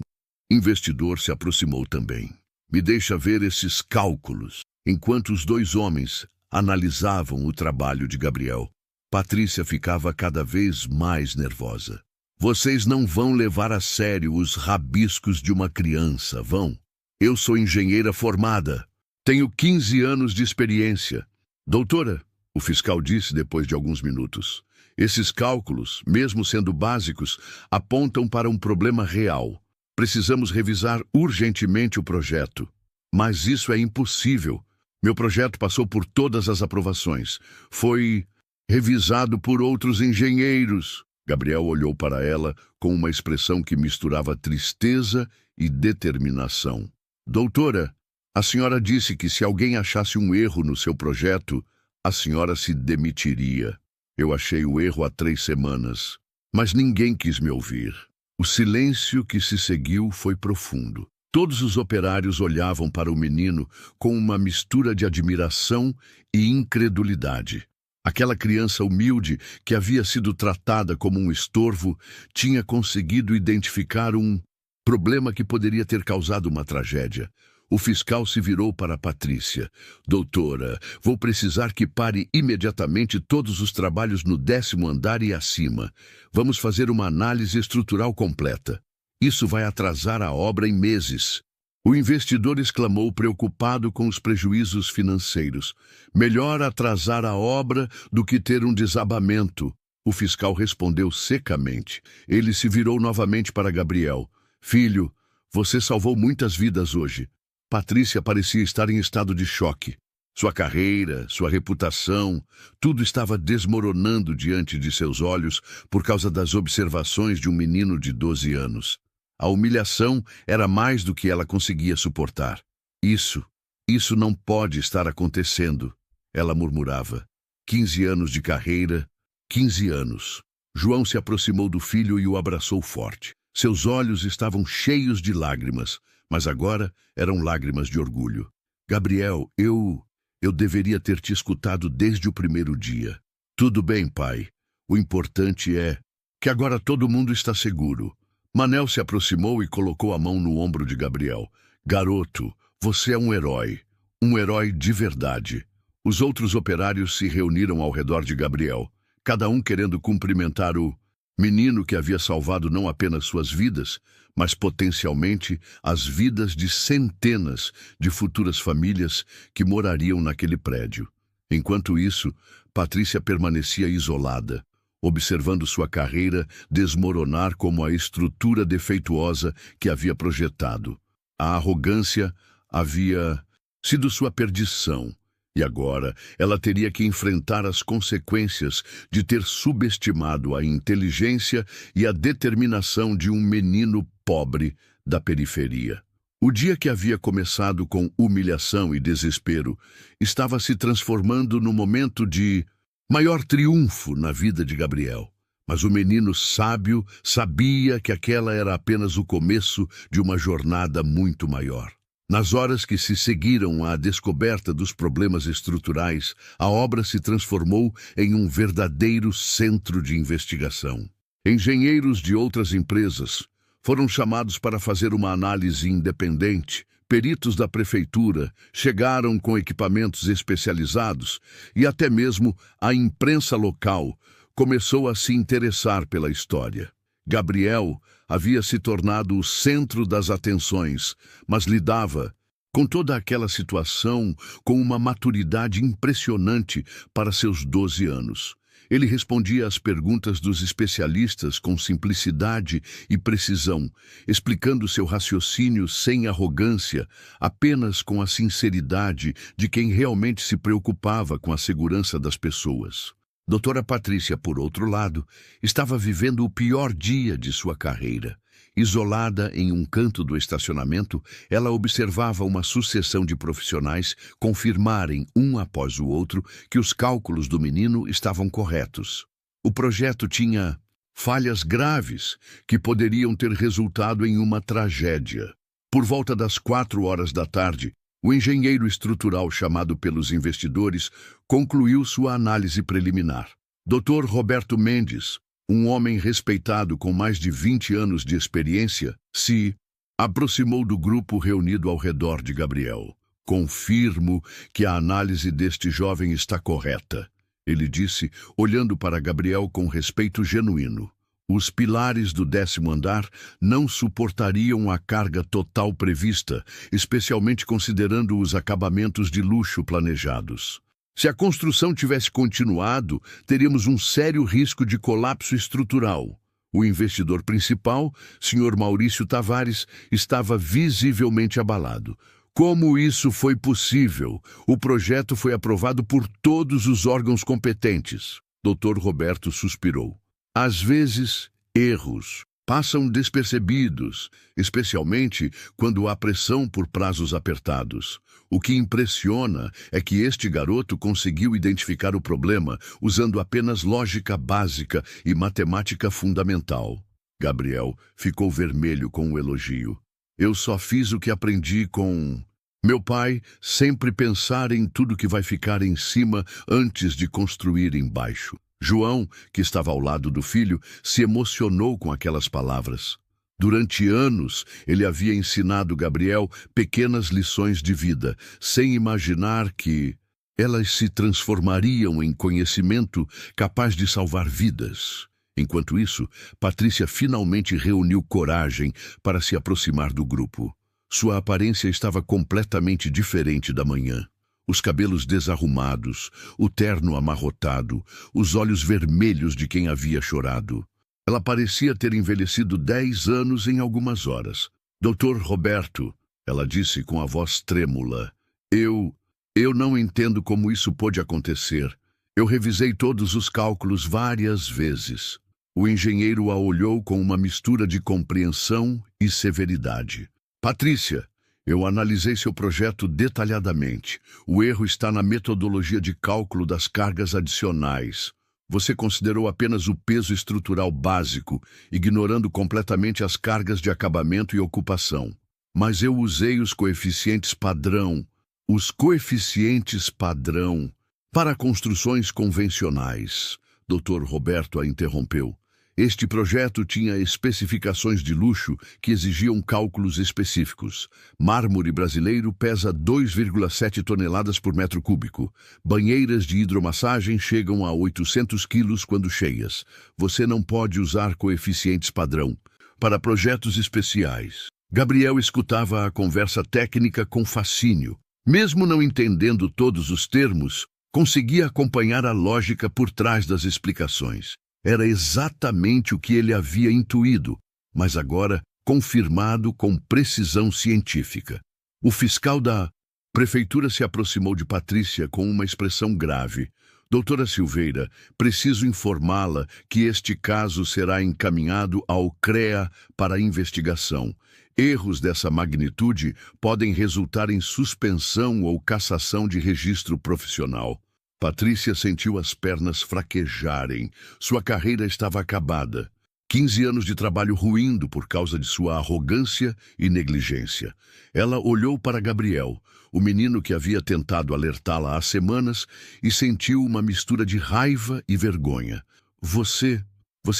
investidor se aproximou também. Me deixa ver esses cálculos. Enquanto os dois homens analisavam o trabalho de Gabriel, Patrícia ficava cada vez mais nervosa. Vocês não vão levar a sério os rabiscos de uma criança, vão? Eu sou engenheira formada. Tenho 15 anos de experiência. Doutora, o fiscal disse depois de alguns minutos, esses cálculos, mesmo sendo básicos, apontam para um problema real. Precisamos revisar urgentemente o projeto. Mas isso é impossível. Meu projeto passou por todas as aprovações. Foi revisado por outros engenheiros. Gabriel olhou para ela com uma expressão que misturava tristeza e determinação. Doutora, a senhora disse que se alguém achasse um erro no seu projeto, a senhora se demitiria. Eu achei o erro há 3 semanas, mas ninguém quis me ouvir. O silêncio que se seguiu foi profundo. Todos os operários olhavam para o menino com uma mistura de admiração e incredulidade. Aquela criança humilde, que havia sido tratada como um estorvo, tinha conseguido identificar um problema que poderia ter causado uma tragédia. O fiscal se virou para Patrícia. Doutora, vou precisar que pare imediatamente todos os trabalhos no 10º andar e acima. Vamos fazer uma análise estrutural completa. Isso vai atrasar a obra em meses. O investidor exclamou preocupado com os prejuízos financeiros. Melhor atrasar a obra do que ter um desabamento. O fiscal respondeu secamente. Ele se virou novamente para Gabriel. Filho, você salvou muitas vidas hoje. Patrícia parecia estar em estado de choque. Sua carreira, sua reputação, tudo estava desmoronando diante de seus olhos por causa das observações de um menino de 12 anos. A humilhação era mais do que ela conseguia suportar. Isso não pode estar acontecendo, ela murmurava. 15 anos de carreira, 15 anos. João se aproximou do filho e o abraçou forte. Seus olhos estavam cheios de lágrimas, mas agora eram lágrimas de orgulho. Gabriel, eu deveria ter te escutado desde o primeiro dia. Tudo bem, pai. O importante é que agora todo mundo está seguro. Manel se aproximou e colocou a mão no ombro de Gabriel. Garoto, você é um herói de verdade. Os outros operários se reuniram ao redor de Gabriel, cada um querendo cumprimentar o menino que havia salvado não apenas suas vidas, mas potencialmente as vidas de centenas de futuras famílias que morariam naquele prédio. Enquanto isso, Patrícia permanecia isolada, observando sua carreira desmoronar como a estrutura defeituosa que havia projetado. A arrogância havia sido sua perdição, e agora ela teria que enfrentar as consequências de ter subestimado a inteligência e a determinação de um menino pobre da periferia. O dia que havia começado com humilhação e desespero estava se transformando no momento de maior triunfo na vida de Gabriel. Mas o menino sábio sabia que aquela era apenas o começo de uma jornada muito maior. Nas horas que se seguiram à descoberta dos problemas estruturais, a obra se transformou em um verdadeiro centro de investigação. Engenheiros de outras empresas foram chamados para fazer uma análise independente. Peritos da prefeitura chegaram com equipamentos especializados e até mesmo a imprensa local começou a se interessar pela história. Gabriel havia se tornado o centro das atenções, mas lidava com toda aquela situação com uma maturidade impressionante para seus 12 anos. Ele respondia às perguntas dos especialistas com simplicidade e precisão, explicando seu raciocínio sem arrogância, apenas com a sinceridade de quem realmente se preocupava com a segurança das pessoas. Doutora Patrícia, por outro lado, estava vivendo o pior dia de sua carreira. Isolada em um canto do estacionamento, ela observava uma sucessão de profissionais confirmarem, um após o outro, que os cálculos do menino estavam corretos. O projeto tinha falhas graves que poderiam ter resultado em uma tragédia. Por volta das 4 horas da tarde, O engenheiro estrutural chamado pelos investidores concluiu sua análise preliminar. Dr. Roberto Mendes, um homem respeitado com mais de 20 anos de experiência, se aproximou do grupo reunido ao redor de Gabriel. Confirmo que a análise deste jovem está correta, ele disse, olhando para Gabriel com respeito genuíno. Os pilares do 10º andar não suportariam a carga total prevista, especialmente considerando os acabamentos de luxo planejados. Se a construção tivesse continuado, teríamos um sério risco de colapso estrutural. O investidor principal, Sr. Maurício Tavares, estava visivelmente abalado. Como isso foi possível? O projeto foi aprovado por todos os órgãos competentes. Dr. Roberto suspirou. Às vezes, erros passam despercebidos, especialmente quando há pressão por prazos apertados. O que impressiona é que este garoto conseguiu identificar o problema usando apenas lógica básica e matemática fundamental. Gabriel ficou vermelho com o elogio. Eu só fiz o que aprendi com... Meu pai sempre pensar em tudo que vai ficar em cima antes de construir embaixo. João, que estava ao lado do filho, se emocionou com aquelas palavras. Durante anos, ele havia ensinado Gabriel pequenas lições de vida, sem imaginar que elas se transformariam em conhecimento capaz de salvar vidas. Enquanto isso, Patrícia finalmente reuniu coragem para se aproximar do grupo. Sua aparência estava completamente diferente da manhã. Os cabelos desarrumados, o terno amarrotado, os olhos vermelhos de quem havia chorado. Ela parecia ter envelhecido 10 anos em algumas horas. Dr. Roberto, ela disse com a voz trêmula, eu não entendo como isso pôde acontecer. Eu revisei todos os cálculos várias vezes. O engenheiro a olhou com uma mistura de compreensão e severidade. Patrícia, eu analisei seu projeto detalhadamente. O erro está na metodologia de cálculo das cargas adicionais. Você considerou apenas o peso estrutural básico, ignorando completamente as cargas de acabamento e ocupação. Mas eu usei os coeficientes padrão. Os coeficientes padrão para construções convencionais. Dr. Roberto a interrompeu. Este projeto tinha especificações de luxo que exigiam cálculos específicos. Mármore brasileiro pesa 2,7 toneladas por metro cúbico. Banheiras de hidromassagem chegam a 800 quilos quando cheias. Você não pode usar coeficientes padrão para projetos especiais. Gabriel escutava a conversa técnica com fascínio. Mesmo não entendendo todos os termos, conseguia acompanhar a lógica por trás das explicações. Era exatamente o que ele havia intuído, mas agora confirmado com precisão científica. O fiscal da prefeitura se aproximou de Patrícia com uma expressão grave. Doutora Silveira, preciso informá-la que este caso será encaminhado ao CREA para investigação. Erros dessa magnitude podem resultar em suspensão ou cassação de registro profissional. Patrícia sentiu as pernas fraquejarem. Sua carreira estava acabada. 15 anos de trabalho ruindo por causa de sua arrogância e negligência. Ela olhou para Gabriel, o menino que havia tentado alertá-la há semanas, e sentiu uma mistura de raiva e vergonha. Você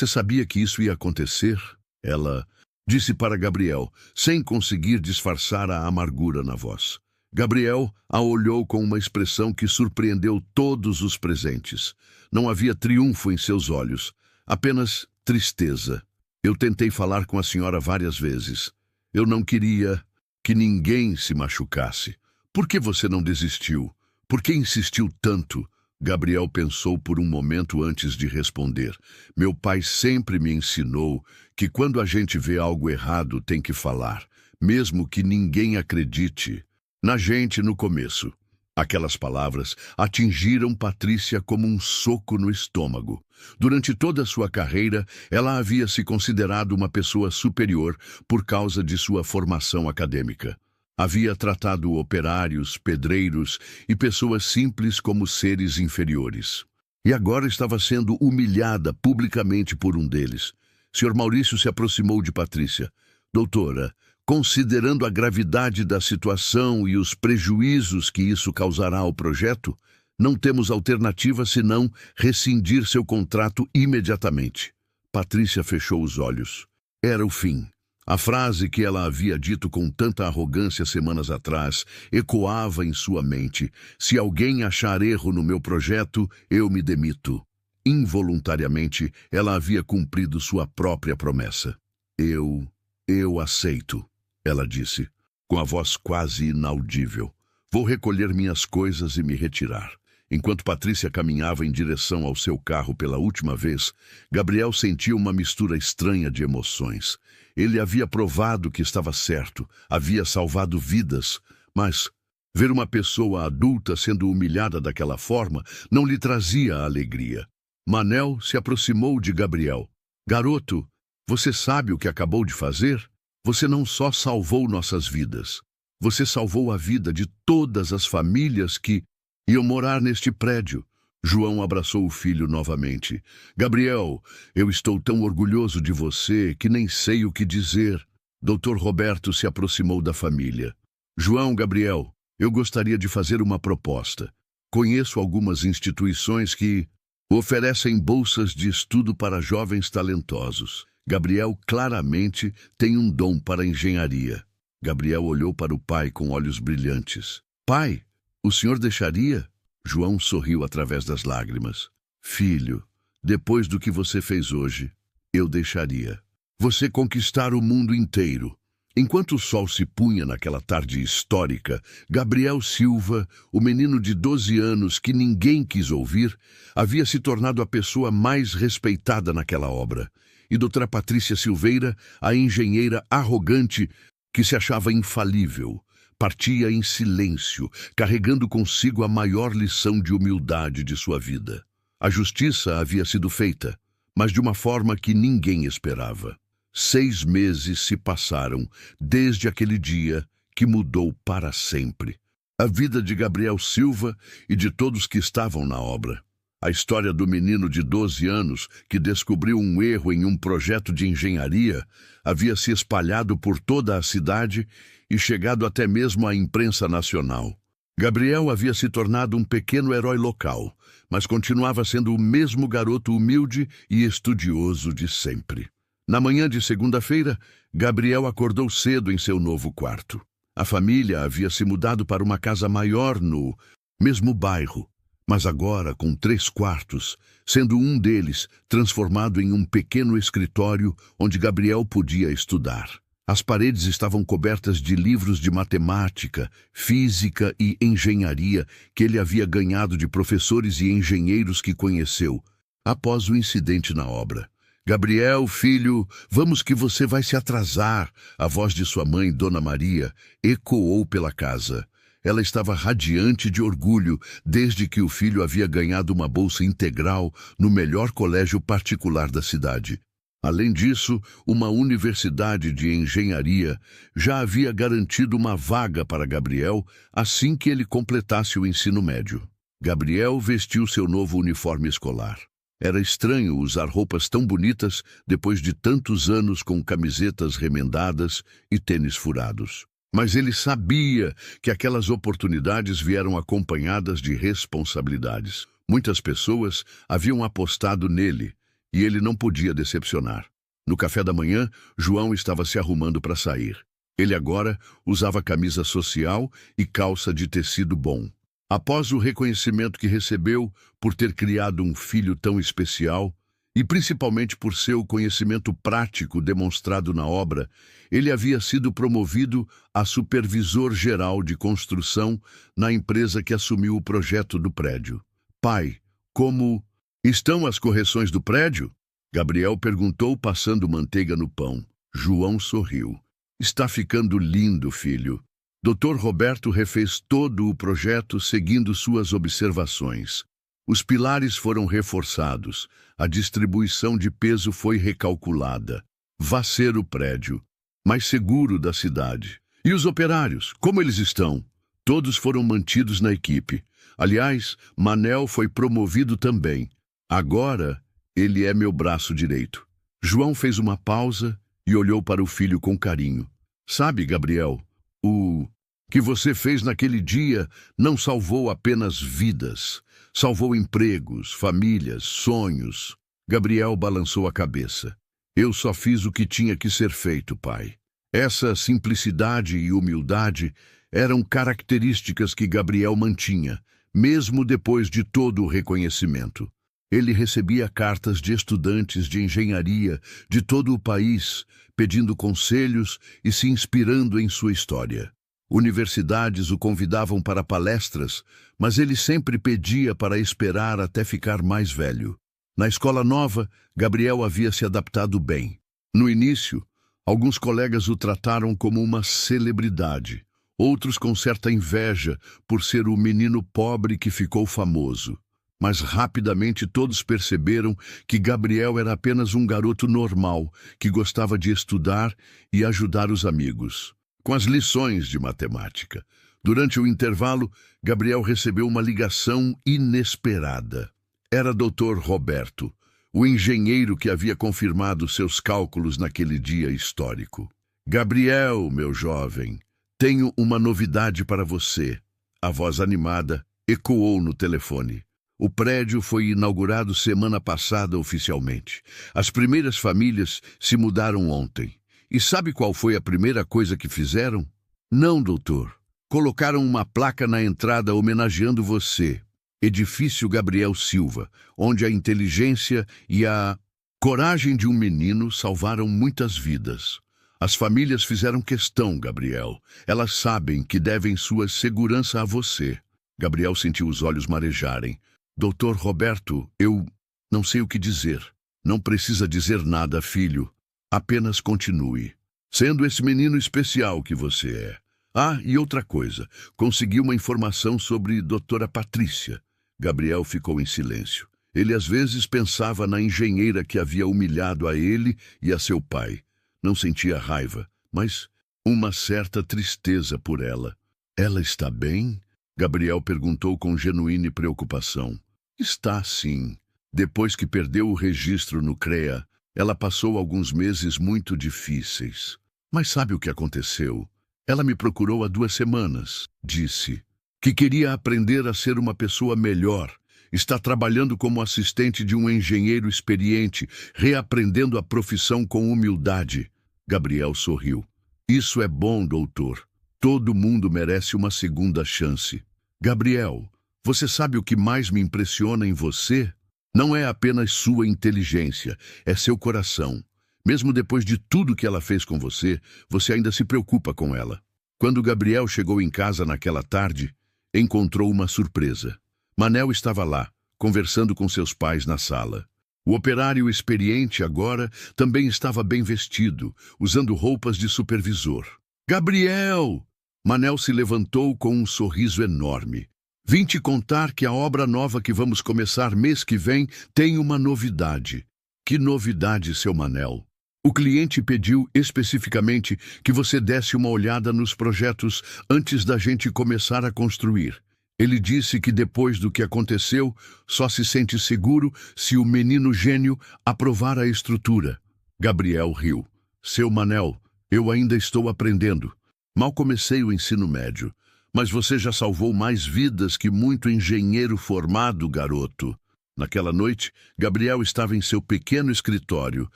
sabia que isso ia acontecer? Ela disse para Gabriel, sem conseguir disfarçar a amargura na voz. Gabriel a olhou com uma expressão que surpreendeu todos os presentes. Não havia triunfo em seus olhos, apenas tristeza. Eu tentei falar com a senhora várias vezes. Eu não queria que ninguém se machucasse. Por que você não desistiu? Por que insistiu tanto? Gabriel pensou por um momento antes de responder. Meu pai sempre me ensinou que quando a gente vê algo errado tem que falar, mesmo que ninguém acredite na gente no começo. Aquelas palavras atingiram Patrícia como um soco no estômago. Durante toda a sua carreira, ela havia se considerado uma pessoa superior por causa de sua formação acadêmica. Havia tratado operários, pedreiros e pessoas simples como seres inferiores. E agora estava sendo humilhada publicamente por um deles. Sr. Maurício se aproximou de Patrícia. Doutora, Considerando a gravidade da situação e os prejuízos que isso causará ao projeto, não temos alternativa senão rescindir seu contrato imediatamente. Patrícia fechou os olhos. Era o fim. A frase que ela havia dito com tanta arrogância semanas atrás ecoava em sua mente. Se alguém achar erro no meu projeto, eu me demito. Involuntariamente, ela havia cumprido sua própria promessa. Eu aceito, ela disse, com a voz quase inaudível. Vou recolher minhas coisas e me retirar. Enquanto Patrícia caminhava em direção ao seu carro pela última vez, Gabriel sentia uma mistura estranha de emoções. Ele havia provado que estava certo, havia salvado vidas, mas ver uma pessoa adulta sendo humilhada daquela forma não lhe trazia alegria. Manel se aproximou de Gabriel. Garoto, você sabe o que acabou de fazer? Você não só salvou nossas vidas, você salvou a vida de todas as famílias que iam morar neste prédio. João abraçou o filho novamente. Gabriel, eu estou tão orgulhoso de você que nem sei o que dizer. Dr. Roberto se aproximou da família. João, Gabriel, eu gostaria de fazer uma proposta. Conheço algumas instituições que oferecem bolsas de estudo para jovens talentosos. Gabriel claramente tem um dom para engenharia. Gabriel olhou para o pai com olhos brilhantes. Pai, o senhor deixaria? João sorriu através das lágrimas. Filho, depois do que você fez hoje, eu deixaria. Você conquistar o mundo inteiro. Enquanto o sol se punha naquela tarde histórica, Gabriel Silva, o menino de 12 anos que ninguém quis ouvir, havia se tornado a pessoa mais respeitada naquela obra. E doutora Patrícia Silveira, a engenheira arrogante que se achava infalível, partia em silêncio, carregando consigo a maior lição de humildade de sua vida. A justiça havia sido feita, mas de uma forma que ninguém esperava. 6 meses se passaram desde aquele dia que mudou para sempre a vida de Gabriel Silva e de todos que estavam na obra. A história do menino de 12 anos que descobriu um erro em um projeto de engenharia havia se espalhado por toda a cidade e chegado até mesmo à imprensa nacional. Gabriel havia se tornado um pequeno herói local, mas continuava sendo o mesmo garoto humilde e estudioso de sempre. Na manhã de segunda-feira, Gabriel acordou cedo em seu novo quarto. A família havia se mudado para uma casa maior no mesmo bairro, mas agora com 3 quartos, sendo um deles transformado em um pequeno escritório onde Gabriel podia estudar. As paredes estavam cobertas de livros de matemática, física e engenharia que ele havia ganhado de professores e engenheiros que conheceu após o incidente na obra. Gabriel, filho, vamos que você vai se atrasar. A voz de sua mãe, Dona Maria, ecoou pela casa. Ela estava radiante de orgulho desde que o filho havia ganhado uma bolsa integral no melhor colégio particular da cidade. Além disso, uma universidade de engenharia já havia garantido uma vaga para Gabriel assim que ele completasse o ensino médio. Gabriel vestiu seu novo uniforme escolar. Era estranho usar roupas tão bonitas depois de tantos anos com camisetas remendadas e tênis furados. Mas ele sabia que aquelas oportunidades vieram acompanhadas de responsabilidades. Muitas pessoas haviam apostado nele e ele não podia decepcionar. No café da manhã, João estava se arrumando para sair. Ele agora usava camisa social e calça de tecido bom. Após o reconhecimento que recebeu por ter criado um filho tão especial, e principalmente por seu conhecimento prático demonstrado na obra, ele havia sido promovido a supervisor geral de construção na empresa que assumiu o projeto do prédio. Pai, como estão as correções do prédio? Gabriel perguntou, passando manteiga no pão. João sorriu. Está ficando lindo, filho. Dr. Roberto refez todo o projeto seguindo suas observações. Os pilares foram reforçados, a distribuição de peso foi recalculada. Vai ser o prédio mais seguro da cidade. E os operários, como eles estão? Todos foram mantidos na equipe. Aliás, Manel foi promovido também. Agora, ele é meu braço direito. João fez uma pausa e olhou para o filho com carinho. Sabe, Gabriel, o que você fez naquele dia não salvou apenas vidas, salvou empregos, famílias, sonhos. Gabriel balançou a cabeça. Eu só fiz o que tinha que ser feito, pai. Essa simplicidade e humildade eram características que Gabriel mantinha, mesmo depois de todo o reconhecimento. Ele recebia cartas de estudantes de engenharia de todo o país, pedindo conselhos e se inspirando em sua história. Universidades o convidavam para palestras, mas ele sempre pedia para esperar até ficar mais velho. Na escola nova, Gabriel havia se adaptado bem. No início, alguns colegas o trataram como uma celebridade, outros com certa inveja por ser o menino pobre que ficou famoso. Mas rapidamente todos perceberam que Gabriel era apenas um garoto normal, que gostava de estudar e ajudar os amigos. Com as lições de matemática. Durante o intervalo, Gabriel recebeu uma ligação inesperada. Era Dr. Roberto, o engenheiro que havia confirmado seus cálculos naquele dia histórico. Gabriel, meu jovem, tenho uma novidade para você. A voz animada ecoou no telefone. O prédio foi inaugurado semana passada oficialmente. As primeiras famílias se mudaram ontem. E sabe qual foi a primeira coisa que fizeram? Não, doutor. Colocaram uma placa na entrada homenageando você. Edifício Gabriel Silva, onde a inteligência e a coragem de um menino salvaram muitas vidas. As famílias fizeram questão, Gabriel. Elas sabem que devem sua segurança a você. Gabriel sentiu os olhos marejarem. Doutor Roberto, eu não sei o que dizer. Não precisa dizer nada, filho. Apenas continue. Sendo esse menino especial que você é. Ah, e outra coisa. Consegui uma informação sobre doutora Patrícia. Gabriel ficou em silêncio. Ele às vezes pensava na engenheira que havia humilhado a ele e a seu pai. Não sentia raiva, mas uma certa tristeza por ela. Ela está bem? Gabriel perguntou com genuína preocupação. Está, sim. Depois que perdeu o registro no CREA, ela passou alguns meses muito difíceis. Mas sabe o que aconteceu? Ela me procurou há 2 semanas. Disse que queria aprender a ser uma pessoa melhor. Está trabalhando como assistente de um engenheiro experiente, reaprendendo a profissão com humildade. Gabriel sorriu. Isso é bom, doutor. Todo mundo merece uma segunda chance. Gabriel, você sabe o que mais me impressiona em você? Não é apenas sua inteligência, é seu coração. Mesmo depois de tudo que ela fez com você, você ainda se preocupa com ela. Quando Gabriel chegou em casa naquela tarde, encontrou uma surpresa. Manel estava lá, conversando com seus pais na sala. O operário experiente agora também estava bem vestido, usando roupas de supervisor. Gabriel! Manel se levantou com um sorriso enorme. Vim te contar que a obra nova que vamos começar mês que vem tem uma novidade. Que novidade, seu Manel? O cliente pediu especificamente que você desse uma olhada nos projetos antes da gente começar a construir. Ele disse que depois do que aconteceu, só se sente seguro se o menino gênio aprovar a estrutura. Gabriel riu. Seu Manel, eu ainda estou aprendendo. Mal comecei o ensino médio. Mas você já salvou mais vidas que muito engenheiro formado, garoto. Naquela noite, Gabriel estava em seu pequeno escritório,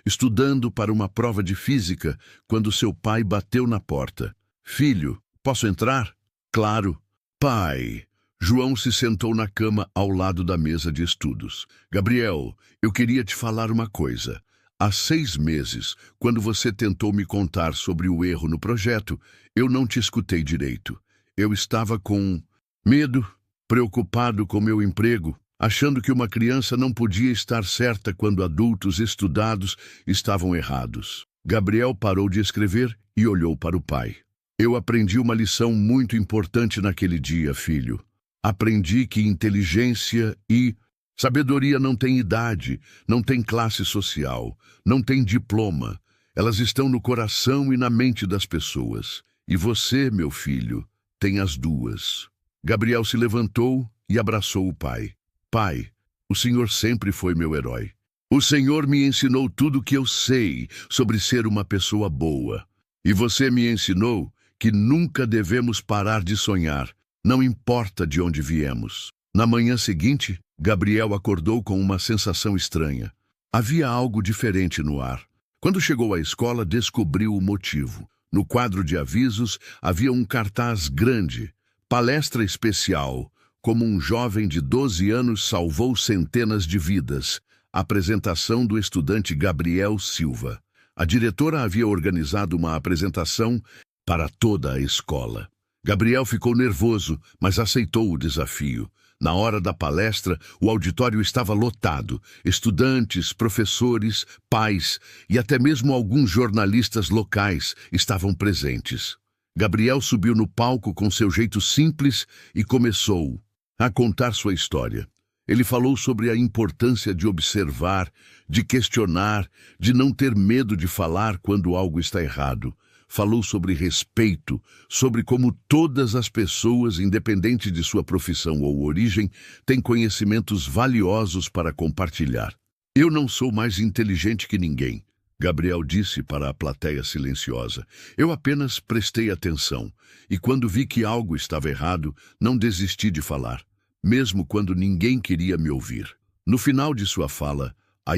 estudando para uma prova de física, quando seu pai bateu na porta. Filho, posso entrar? Claro. Pai. João se sentou na cama ao lado da mesa de estudos. Gabriel, eu queria te falar uma coisa. Há 6 meses, quando você tentou me contar sobre o erro no projeto, eu não te escutei direito. Eu estava com medo, preocupado com meu emprego, achando que uma criança não podia estar certa quando adultos estudados estavam errados. Gabriel parou de escrever e olhou para o pai. Eu aprendi uma lição muito importante naquele dia, filho. Aprendi que inteligência e sabedoria não têm idade, não têm classe social, não têm diploma. Elas estão no coração e na mente das pessoas. E você, meu filho, tem as duas. Gabriel se levantou e abraçou o pai. Pai, o senhor sempre foi meu herói. O senhor me ensinou tudo o que eu sei sobre ser uma pessoa boa. E você me ensinou que nunca devemos parar de sonhar, não importa de onde viemos. Na manhã seguinte, Gabriel acordou com uma sensação estranha. Havia algo diferente no ar. Quando chegou à escola, descobriu o motivo. No quadro de avisos havia um cartaz grande: palestra especial, como um jovem de 12 anos salvou centenas de vidas. Apresentação do estudante Gabriel Silva. A diretora havia organizado uma apresentação para toda a escola. Gabriel ficou nervoso, mas aceitou o desafio. Na hora da palestra, o auditório estava lotado. Estudantes, professores, pais e até mesmo alguns jornalistas locais estavam presentes. Gabriel subiu no palco com seu jeito simples e começou a contar sua história. Ele falou sobre a importância de observar, de questionar, de não ter medo de falar quando algo está errado. Falou sobre respeito, sobre como todas as pessoas, independente de sua profissão ou origem, têm conhecimentos valiosos para compartilhar. Eu não sou mais inteligente que ninguém, Gabriel disse para a plateia silenciosa. Eu apenas prestei atenção, e quando vi que algo estava errado, não desisti de falar, mesmo quando ninguém queria me ouvir. No final de sua fala, a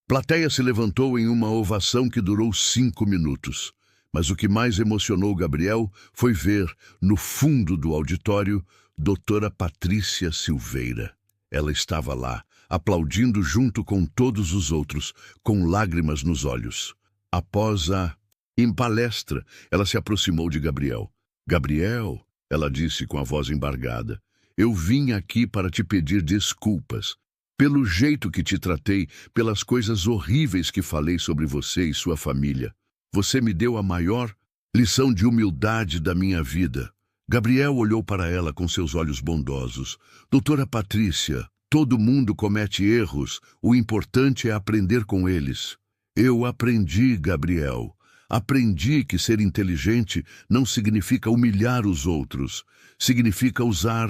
plateia se levantou em uma ovação que durou 5 minutos. Mas o que mais emocionou Gabriel foi ver, no fundo do auditório, doutora Patrícia Silveira. Ela estava lá, aplaudindo junto com todos os outros, com lágrimas nos olhos. Após em palestra, ela se aproximou de Gabriel. Gabriel, ela disse com a voz embargada, eu vim aqui para te pedir desculpas. Pelo jeito que te tratei, pelas coisas horríveis que falei sobre você e sua família. Você me deu a maior lição de humildade da minha vida. Gabriel olhou para ela com seus olhos bondosos. Doutora Patrícia, todo mundo comete erros. O importante é aprender com eles. Eu aprendi, Gabriel. Aprendi que ser inteligente não significa humilhar os outros. Significa usar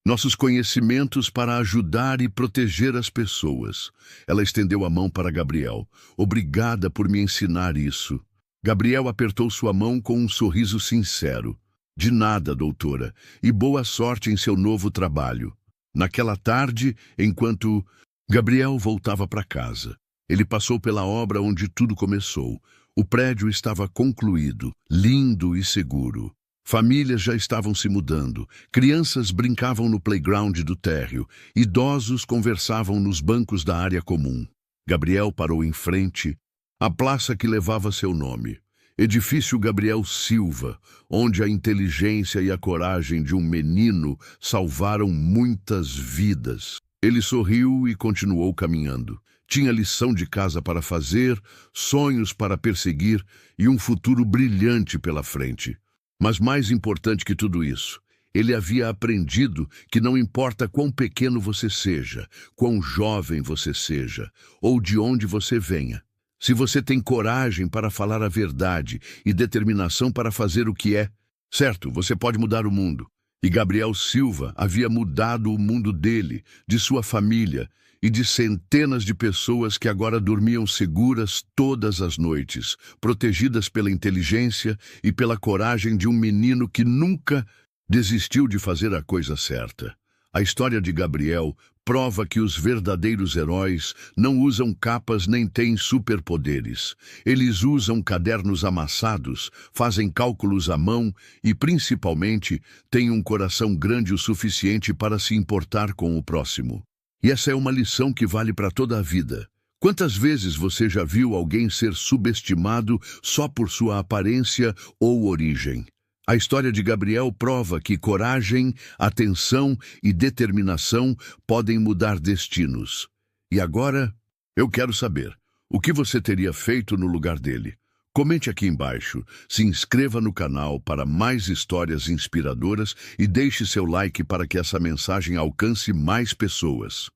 nossos conhecimentos para ajudar e proteger as pessoas. Ela estendeu a mão para Gabriel. Obrigada por me ensinar isso. Gabriel apertou sua mão com um sorriso sincero. De nada, doutora, e boa sorte em seu novo trabalho. Naquela tarde, enquanto Gabriel voltava para casa, ele passou pela obra onde tudo começou. O prédio estava concluído, lindo e seguro. Famílias já estavam se mudando, crianças brincavam no playground do térreo, idosos conversavam nos bancos da área comum. Gabriel parou em frente à praça que levava seu nome, Edifício Gabriel Silva, onde a inteligência e a coragem de um menino salvaram muitas vidas. Ele sorriu e continuou caminhando. Tinha lição de casa para fazer, sonhos para perseguir e um futuro brilhante pela frente. Mas mais importante que tudo isso, ele havia aprendido que não importa quão pequeno você seja, quão jovem você seja, ou de onde você venha, se você tem coragem para falar a verdade e determinação para fazer o que é certo, você pode mudar o mundo. E Gabriel Silva havia mudado o mundo dele, de sua família e de centenas de pessoas que agora dormiam seguras todas as noites, protegidas pela inteligência e pela coragem de um menino que nunca desistiu de fazer a coisa certa. A história de Gabriel prova que os verdadeiros heróis não usam capas nem têm superpoderes. Eles usam cadernos amassados, fazem cálculos à mão e, principalmente, têm um coração grande o suficiente para se importar com o próximo. E essa é uma lição que vale para toda a vida. Quantas vezes você já viu alguém ser subestimado só por sua aparência ou origem? A história de Gabriel prova que coragem, atenção e determinação podem mudar destinos. E agora, eu quero saber, o que você teria feito no lugar dele? Comente aqui embaixo, se inscreva no canal para mais histórias inspiradoras e deixe seu like para que essa mensagem alcance mais pessoas.